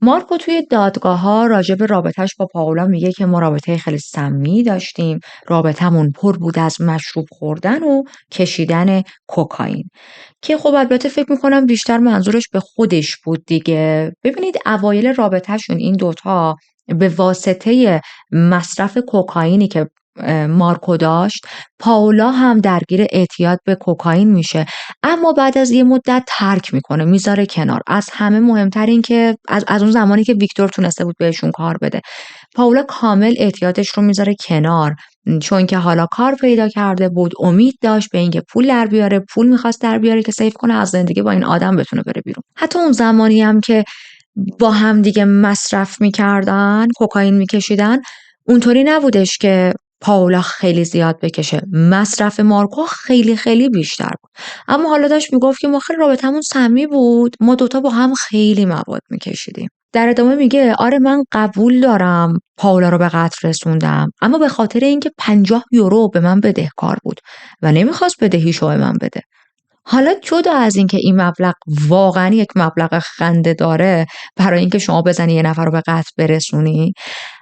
مارکو توی دادگاه‌ها راجع به رابطه‌اش با پائولا میگه که ما رابطه خیلی سمی داشتیم، رابطمون پر بود از مشروب خوردن و کشیدن کوکائین، که خب البته فکر میکنم بیشتر منظورش به خودش بود دیگه. ببینید اوایل رابطه‌شون این دوتا به واسطه مصرف کوکائینی که مارکو داشت، پائولا هم درگیر اعتیاد به کوکائین میشه، اما بعد از یه مدت ترک میکنه، میذاره کنار. از همه مهمتر این که از اون زمانی که ویکتور تونسته بود بهشون کار بده، پائولا کامل اعتیادش رو میذاره کنار، چون که حالا کار پیدا کرده بود، امید داشت به اینکه پول در بیاره، پول میخواست در بیاره که سیو کنه از زندگی با این آدم بتونه بره بیرون. حتی اون زمانی هم که با هم دیگه مصرف میکردن، کوکائین میکشیدن، اونطوری نبودش که پاولا خیلی زیاد بکشه. مصرف مارکو خیلی خیلی بیشتر بود. اما حالا داشت میگفت که ما خیلی رابطمون صمیمی بود، ما دوتا با هم خیلی مواد میکشیدیم. در ادامه میگه آره من قبول دارم پاولا رو به قتل رسوندم، اما به خاطر اینکه 50 یورو به من بدهکار بود و نمیخواست بدهیشو به من بده. حالا جدا از اینکه این مبلغ واقعا یک مبلغ خنده داره برای اینکه شما بزنی یه نفر رو به قتل برسونی،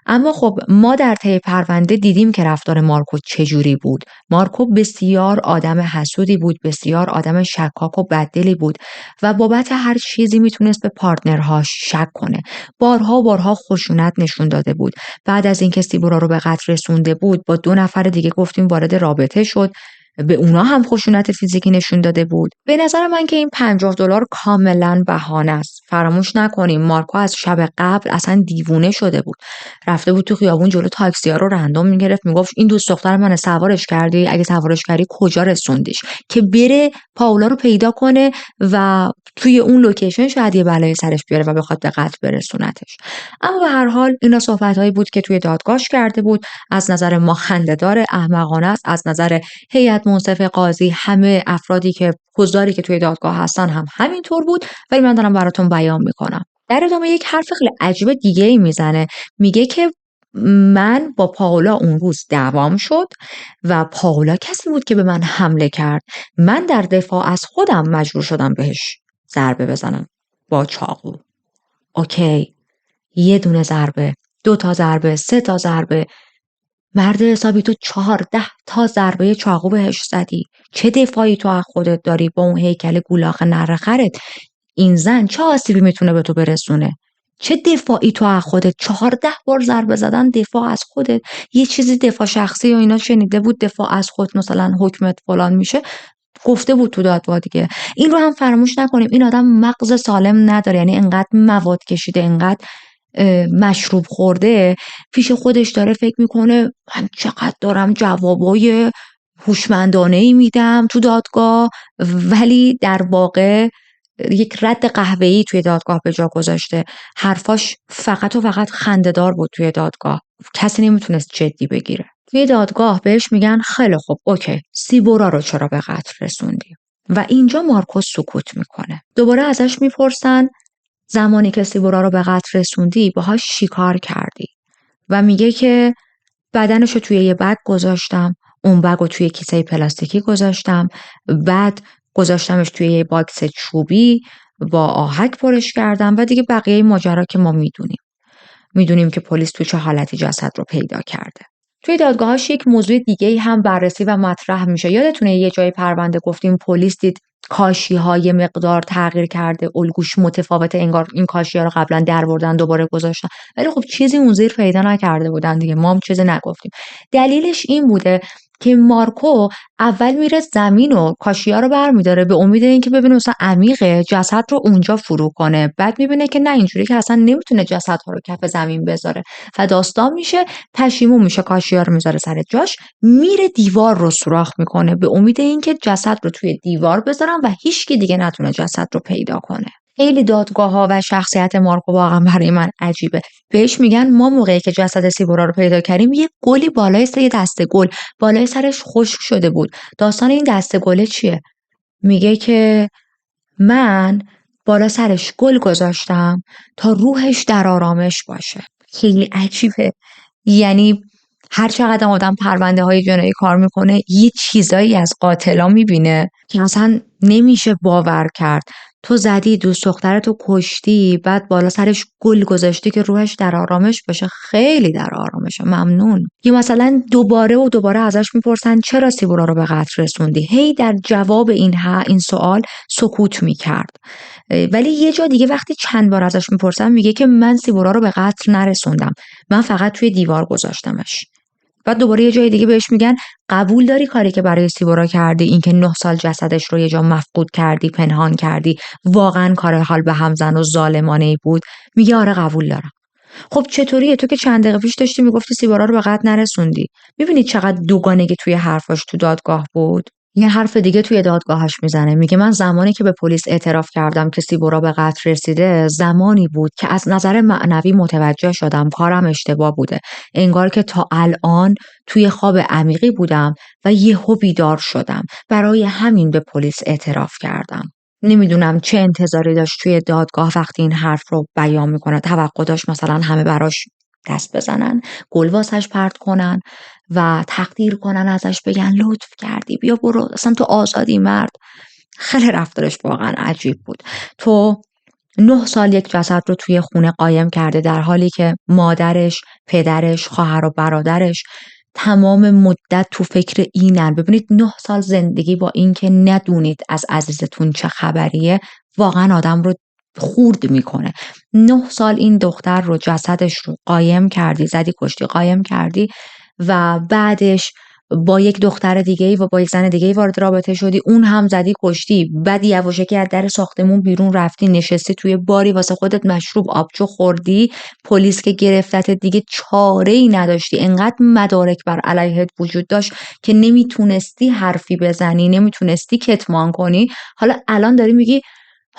اما خب ما در طی پرونده دیدیم که رفتار مارکو چجوری بود. مارکو بسیار آدم حسودی بود، بسیار آدم شکاک و بددلی بود و بابت هر چیزی میتونست به پارتنرهاش شک کنه. بارها و بارها خشونت نشون داده بود. بعد از اینکه سیبورا رو به قتل رسونده بود با 2 نفر دیگه گفتیم وارد رابطه شد، به اونا هم خشونت فیزیکی نشون داده بود. به نظر من که این $50 کاملا بهانه است. فراموش نکنیم مارکو از شب قبل اصلا دیوونه شده بود. رفته بود تو خیابون جلو تاکسی‌ها رو رندوم میگرفت، میگفت این دوست دختر من سوارش کردی؟ اگه سوارش کردی کجا رسوندیش؟ که بره پاولا رو پیدا کنه و توی اون لوکیشن شاید یه بلای سرش بیاره و بخواد به قتل برسونتش. اما به هر حال اینا صحبت‌هایی بود که توی دادگاهش کرده بود. از نظر ما خنده‌دار، احمقانه است. از نظر هیئت منصف قاضی، همه افرادی که حضاری که توی دادگاه هستن هم همینطور بود، ولی من دارم براتون بیان میکنم. در ادامه یک حرف خیلی عجیب دیگه ای میزنه، میگه که من با پاولا اون روز دعوام شد و پاولا کسی بود که به من حمله کرد. من در دفاع از خودم مجبور شدم بهش ضربه بزنم با چاقو. اوکی، 1 دونه ضربه، 2 تا ضربه، 3 تا ضربه، مرد حسابی تو 14 تا ضربه چاقو بهش زدی. چه دفاعی تو از خودت داری با اون هیکل گولاخ نره خرت؟ این زن چه آسیبی میتونه به تو برسونه؟ چه دفاعی تو از خودت؟ 14 بار ضربه زدن دفاع از خودت. یه چیزی دفاع شخصی یا اینا شنیده بود دفاع از خود مثلا حکمت فلان میشه، گفته بود تو دادگاه دیگه. این رو هم فراموش نکنیم، این آدم مغز سالم نداره، یعنی انقدر مواد کشیده، انقدر مشروب خورده، پیش خودش داره فکر میکنه من چقدر دارم جوابای هوشمندانه‌ای میدم تو دادگاه، ولی در واقع یک رد قهوه‌ای توی دادگاه به جا گذاشته. حرفاش فقط و فقط خنده‌دار بود توی دادگاه، کسی نمیتونست جدی بگیره. توی دادگاه بهش میگن خیلی خوب اوکی، سیبورا رو چرا به قتل رسوندی؟ و اینجا مارکوس سکوت میکنه. دوباره ازش میپرسن زمانی که سیبورا رو به قتل رسوندی باهاش چیکار کردی؟ و میگه که بدنش رو توی یه بگ گذاشتم، اون بگ رو توی کیسه پلاستیکی گذاشتم، بعد گذاشتمش توی یه باکس چوبی با آهک پرش کردم و دیگه بقیه ماجرا که ما میدونیم که پلیس تو چه حالتی جسد رو پیدا کرده. توی دادگاهاش یک موضوع دیگه هم بررسی و مطرح میشه. یادتونه یه جای پرونده گفتیم پلیس دید کاشی‌های مقدار تغییر کرده، الگوش متفاوته، انگار این کاشی‌ها رو قبلا درآوردن دوباره گذاشتن، ولی خب چیزی اون زیر پیدا نکرده بودن دیگه، ما هم چیزی نگفتیم. دلیلش این بوده که مارکو اول میره زمین و کاشی‌ها رو برمی‌داره به امید اینکه ببینه مثلا عمیقه، جسد رو اونجا فرو کنه. بعد می‌بینه که نه، اینجوری که اصلا نمیتونه جسدها رو کف زمین بذاره و داستان میشه، پشیمون میشه، کاشی‌ها رو میذاره سر جاش، میره دیوار رو سوراخ میکنه به امید اینکه جسد رو توی دیوار بذارن و هیچکی دیگه نتونه جسد رو پیدا کنه. خیلی دادگاه‌ها و شخصیت مارکو واقعا برای من عجیبه. بهش میگن ما موقعی که جسد سیبورا رو پیدا کردیم یه گلی بالای سر، یه دسته گل بالای سرش خشک شده بود. داستان این دسته گله چیه؟ میگه که من بالا سرش گل گذاشتم تا روحش در آرامش باشه. خیلی عجیبه. یعنی هر چقدر آدم پرونده های جنایی کار میکنه یه چیزایی از قاتلا میبینه که اصلا نمیشه باور کرد. تو زدی دوست دخترتو کشتی، بعد بالا سرش گل گذاشتی که روحش در آرامش باشه. خیلی در آرامشه، ممنون. یا مثلا دوباره و دوباره ازش میپرسن چرا سیبورا رو به قتل رسوندی؟ هی در جواب این سوال سکوت میکرد. ولی یه جا دیگه وقتی چند بار ازش میپرسن میگه که من سیبورا رو به قتل نرسوندم، من فقط توی دیوار گذاشتمش. بعد دوباره یه جای دیگه بهش میگن قبول داری کاری که برای سیبورا کردی، اینکه 9 سال جسدش رو یه جا مفقود کردی، پنهان کردی، واقعا کار حال به هم زن و ظالمانه‌ای بود؟ میگه آره قبول دارم. خب چطوریه؟ تو که چند دقیقه پیش داشتی میگفتی سیبورا رو به قتل نرسوندی. میبینید چقدر دوگانگی توی حرفاش تو دادگاه بود. یه حرف دیگه توی دادگاهش میزنه، میگه من زمانی که به پلیس اعتراف کردم که سیبورا به قتل رسیده زمانی بود که از نظر معنوی متوجه شدم کارم اشتباه بوده، انگار که تا الان توی خواب عمیقی بودم و یهو بیدار شدم، برای همین به پلیس اعتراف کردم. نمیدونم چه انتظاری داشت توی دادگاه وقتی این حرف رو بیان میکنه، توقع داشت مثلا همه براش دست بزنن، گل واسش پرت کنن و تقدیر کنن ازش، بگن لطف کردی بیا برو اصلا تو آزادی مرد. خیلی رفتارش واقعا عجیب بود. تو 9 سال یک جسد رو توی خونه قایم کرده، در حالی که مادرش، پدرش، خواهر و برادرش تمام مدت تو فکر اینن. ببینید 9 سال زندگی با این که ندونید از عزیزتون چه خبریه واقعا آدم رو خورد میکنه. 9 سال این دختر رو، جسدش رو قایم کردی، زدی کشتی، قایم کردی و بعدش با یک دختر دیگه‌ای و با یک زن دیگه‌ای وارد رابطه شدی، اون هم زدی کشتی، بعد یواشکی از در ساختمون بیرون رفتی، نشستی توی باری واسه خودت مشروب آبجو خوردی، پلیس که گرفتت دیگه چاره‌ای نداشتی، انقدر مدارک بر علیهت وجود داشت که نمیتونستی حرفی بزنی، نمیتونستی کتمان کنی. حالا الان داری میگی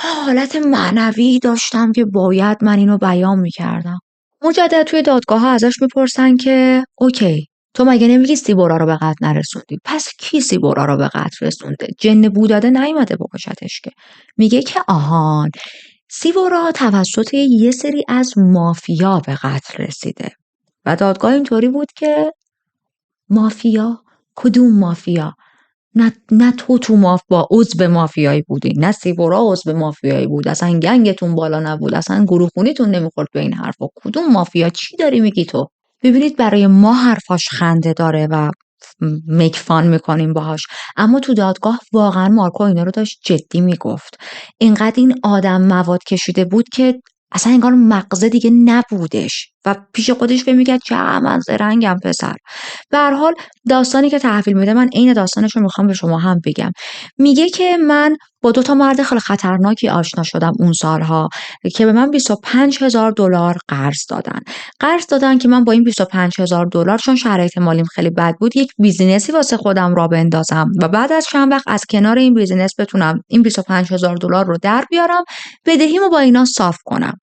حالت معنوی داشتم که باید من اینو بیان میکردم. مجدد توی دادگاه ها ازش میپرسن که اوکی، تو مگه نمیگی سیبورا رو به قتل نرسوندی؟ پس کی سیبورا رو به قتل رسونده؟ جن بوداده نیومده بکشتش که. میگه که آهان، سیبورا توسط یه سری از مافیا به قتل رسیده. و دادگاه اینطوری بود که مافیا؟ کدوم مافیا؟ نه تو با عضو مافیایی بودی، نه سیبورا عضو مافیایی بود، اصلا گنگتون بالا نبود، اصلا گروه خونیتون نمیخورد به این حرفا. کدوم مافیا؟ چی داری میگی تو؟ ببینید برای ما حرفاش خنده داره و میک فان میکنیم باهاش، اما تو دادگاه واقعا مارکو اینا رو داشت جدی میگفت. اینقدر این آدم مواد کشیده بود که اصلا انگار مغزه دیگه نبودش و پیش خودش فکر میکرد چه من زرنگم پسر. به هر حال داستانی که تحویل میده، من عین داستانش رو میخوام به شما هم بگم. میگه که من با 2 مرد خیلی خطرناکی آشنا شدم اون سالها که به من $25,000 قرض دادن که من با این $25,000 چون شرایط مالیم خیلی بد بود یک بیزینسی واسه خودم را بندازم و بعد از چند وقت از کنار این بیزینس بتونم این $25,000 رو در بیارم، بدهیمو با اینا صاف کنم.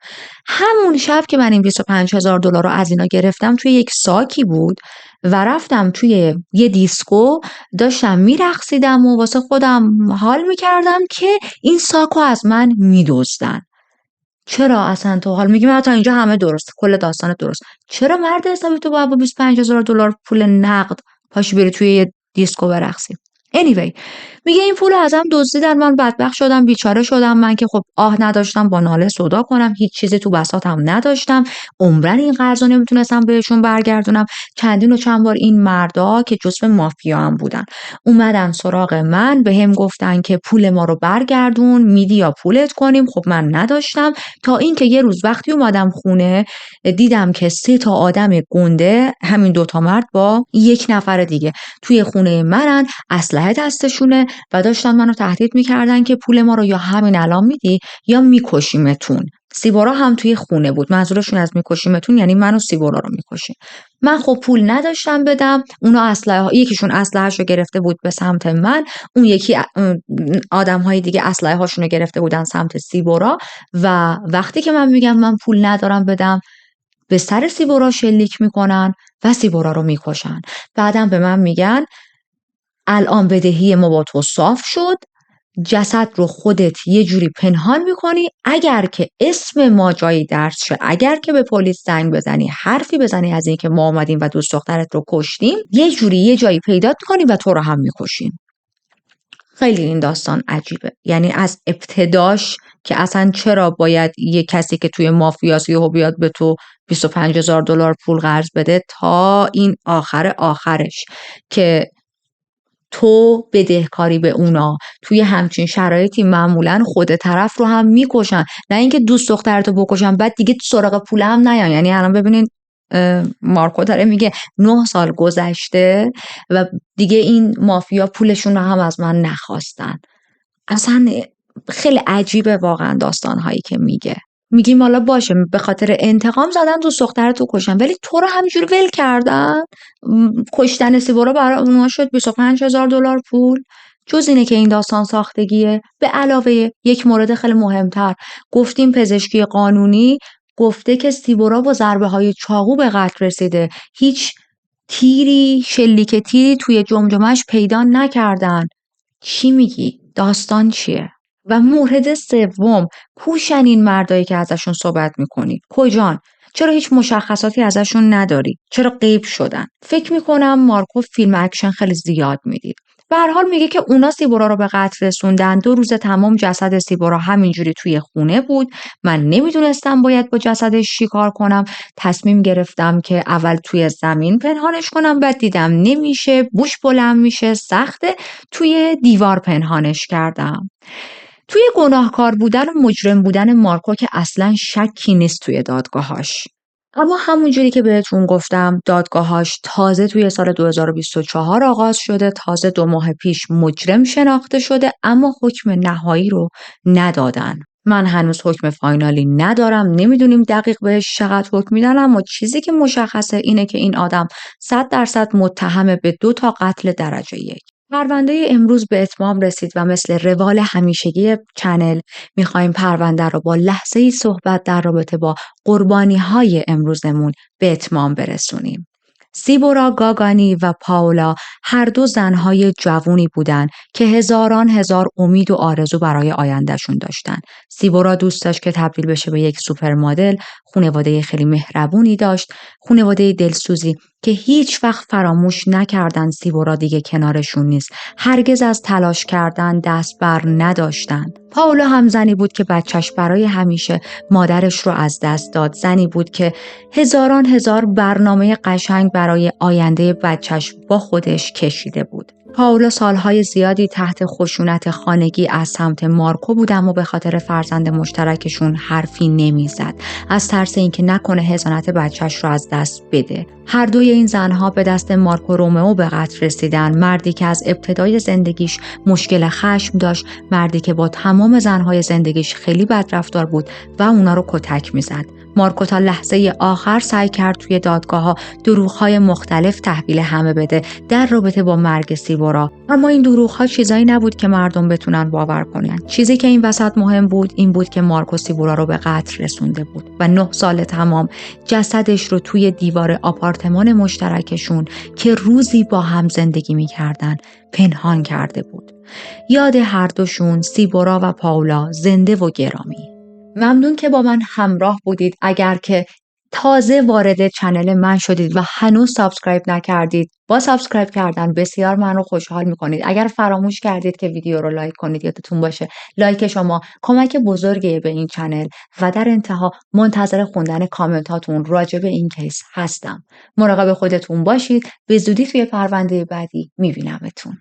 همون شب که من این $25,000 رو از اینا گرفتم، توی یک ساکی بود و رفتم توی یه دیسکو، داشتم میرقصیدم و واسه خودم حال میکردم که این ساکو از من میدزدن. چرا اصلا تو حال میگی من تا اینجا همه درست، کل داستان درست، چرا مرد حسابی تو باید با $25,000 پول نقد پاشی بری توی یه دیسکو برقصی؟ anyway میگه این پول ازم دزدیدن، من بدبخت شدم، بیچاره شدم، من که خب آه نداشتم با ناله صدا کنم، هیچ چیزی تو بساطم نداشتم، عمرن این قرض رو نمیتونستم بهشون برگردونم. چندین و چند بار این مردا که جزو مافیا هم بودن اومدن سراغ من، به هم گفتن که پول ما رو برگردون، میدی یا پولت کنیم. خب من نداشتم، تا اینکه یه روز وقتی اومدم خونه دیدم که 3 آدم گنده، همین 2 مرد با 1 نفر دیگه توی خونه منن، اسلحه دستشونه و داشتن منو تهدید میکردن که پول ما رو یا همین الان میدی یا میکشیمتون. سیبورا هم توی خونه بود، منظورشون از میکشیمتون یعنی منو سیبورا رو میکشیم. من خب پول نداشتم بدم، اونا یکیشون اسلحه‌شو گرفته بود به سمت من، اون یکی آدم‌های دیگه اسلحه هاشون رو گرفته بودن سمت سیبورا و وقتی که من میگم من پول ندارم بدم، به سر سیبورا شلیک میکنن و سیبورا رو میکشن. بعدم به من میگن الان بدهی ما با تو صاف شد، جسد رو خودت یه جوری پنهان میکنی، اگر که اسم ما جایی درج شه، اگر که به پلیس زنگ بزنی، حرفی بزنی از این که ما اومدیم و دوست دخترت رو کشتیم، یه جوری یه جایی پیدا کنیم و تو رو هم میکشیم. خیلی این داستان عجیبه، یعنی از ابتداش که اصلا چرا باید یه کسی که توی مافیاست یهو بیاد به تو $25,000 پول قرض بده، تا این آخرش که تو بدهکاری به اونا. توی همچین شرایطی معمولا خود طرف رو هم میکشن، نه اینکه دوست دخترتو بکشن بعد دیگه سراغ پول هم نیان. یعنی الان ببینین مارکو داره میگه 9 سال گذشته و دیگه این مافیا پولشون رو هم از من نخواستن. اصلا خیلی عجیبه واقعا داستانهایی که میگه. میگیم حالا باشه به خاطر انتقام زدن دوست دخترتو کشن، ولی تو رو همینجوری ول کردن. کشتن سیبورا برای اونها شد $25,000 پول. جز اینه که این داستان ساختگیه. به علاوه یک مورد خیلی مهمتر، گفتیم پزشکی قانونی گفته که سیبورا با ضربه‌های چاقو به قتل رسیده. هیچ تیری، شلیک تیری توی جمجمه‌اش پیدا نکردن. چی میگی؟ داستان چیه؟ و مورد سوم، کوشن این مردایی که ازشون صحبت میکنی؟ کجان؟ چرا هیچ مشخصاتی ازشون نداری؟ چرا غیب شدن؟ فکر میکنم مارکو فیلم اکشن خیلی زیاد میدید. به هر حال میگه که اونا سیبورا رو به قتل رسوندن. 2 روز تمام جسد سیبورا همینجوری توی خونه بود. من نمیدونستم باید با جسدش چیکار کنم. تصمیم گرفتم که اول توی زمین پنهانش کنم، بعد دیدم نمیشه، بوش بلند میشه، سخته، توی دیوار پنهانش کردم. توی گناهکار بودن و مجرم بودن مارکو که اصلا شکی نیست توی دادگاهاش. اما همونجوری که بهتون گفتم دادگاهاش تازه توی سال 2024 آغاز شده، تازه 2 ماه پیش مجرم شناخته شده، اما حکم نهایی رو ندادن. من هنوز حکم فاینالی ندارم، نمیدونیم دقیق بهش چقدر حکم میدن، اما چیزی که مشخصه اینه که این آدم 100% متهم به 2 تا قتل درجه 1. پرونده امروز به اتمام رسید و مثل روال همیشگی چنل میخوایم پرونده رو با لحظه‌ای صحبت در رابطه با قربانی‌های امروزمون به اتمام برسونیم. سیبورا گاگانی و پاولا هر دو زنهای جوونی بودند که هزار امید و آرزو برای آیندهشون داشتن. سیبورا دوست داشت که تبدیل بشه به یک سوپر مدل، خانواده خیلی مهربونی داشت، خانواده دلسوزی که هیچ وقت فراموش نکردن سیبورا دیگه کنارشون نیست. هرگز از تلاش کردن دست بر نداشتن. پاولا هم زنی بود که بچهش برای همیشه مادرش رو از دست داد. زنی بود که هزار برنامه قشنگ برای آینده بچهش با خودش کشیده بود. پاولا سالهای زیادی تحت خشونت خانگی از سمت مارکو بود، اما به خاطر فرزند مشترکشون حرفی نمیزد، از ترس اینکه نکنه حضانت بچهش رو از دست بده. هر دوی این زنها به دست مارکو رومئو به قتل رسیدن. مردی که از ابتدای زندگیش مشکل خشم داشت، مردی که با تمام زنهای زندگیش خیلی بد رفتار بود و اونا رو کتک میزد. مارکو تا لحظه آخر سعی کرد توی دادگاه‌ها دروغ‌های مختلف تحویل همه بده در رابطه با مرگ سیبورا، اما این دروغ‌ها چیزایی نبود که مردم بتونن باور کنن. چیزی که این وسط مهم بود این بود که مارکو سیبورا رو به قتل رسونده بود و 9 سال تمام جسدش رو توی دیوار آپارتمان مشترکشون که روزی با هم زندگی می‌کردن پنهان کرده بود. یاد هر دوشون، سیبورا و پاولا، زنده و گرامی. ممنون که با من همراه بودید. اگر که تازه وارد چنل من شدید و هنوز سابسکرایب نکردید، با سابسکرایب کردن بسیار من رو خوشحال میکنید. اگر فراموش کردید که ویدیو رو لایک کنید، یادتون باشه لایک شما کمک بزرگیه به این چنل. و در انتها منتظر خوندن کامنتاتون راجع به این کیس هستم. مراقب خودتون باشید. به زودی توی پرونده بعدی میبینمتون.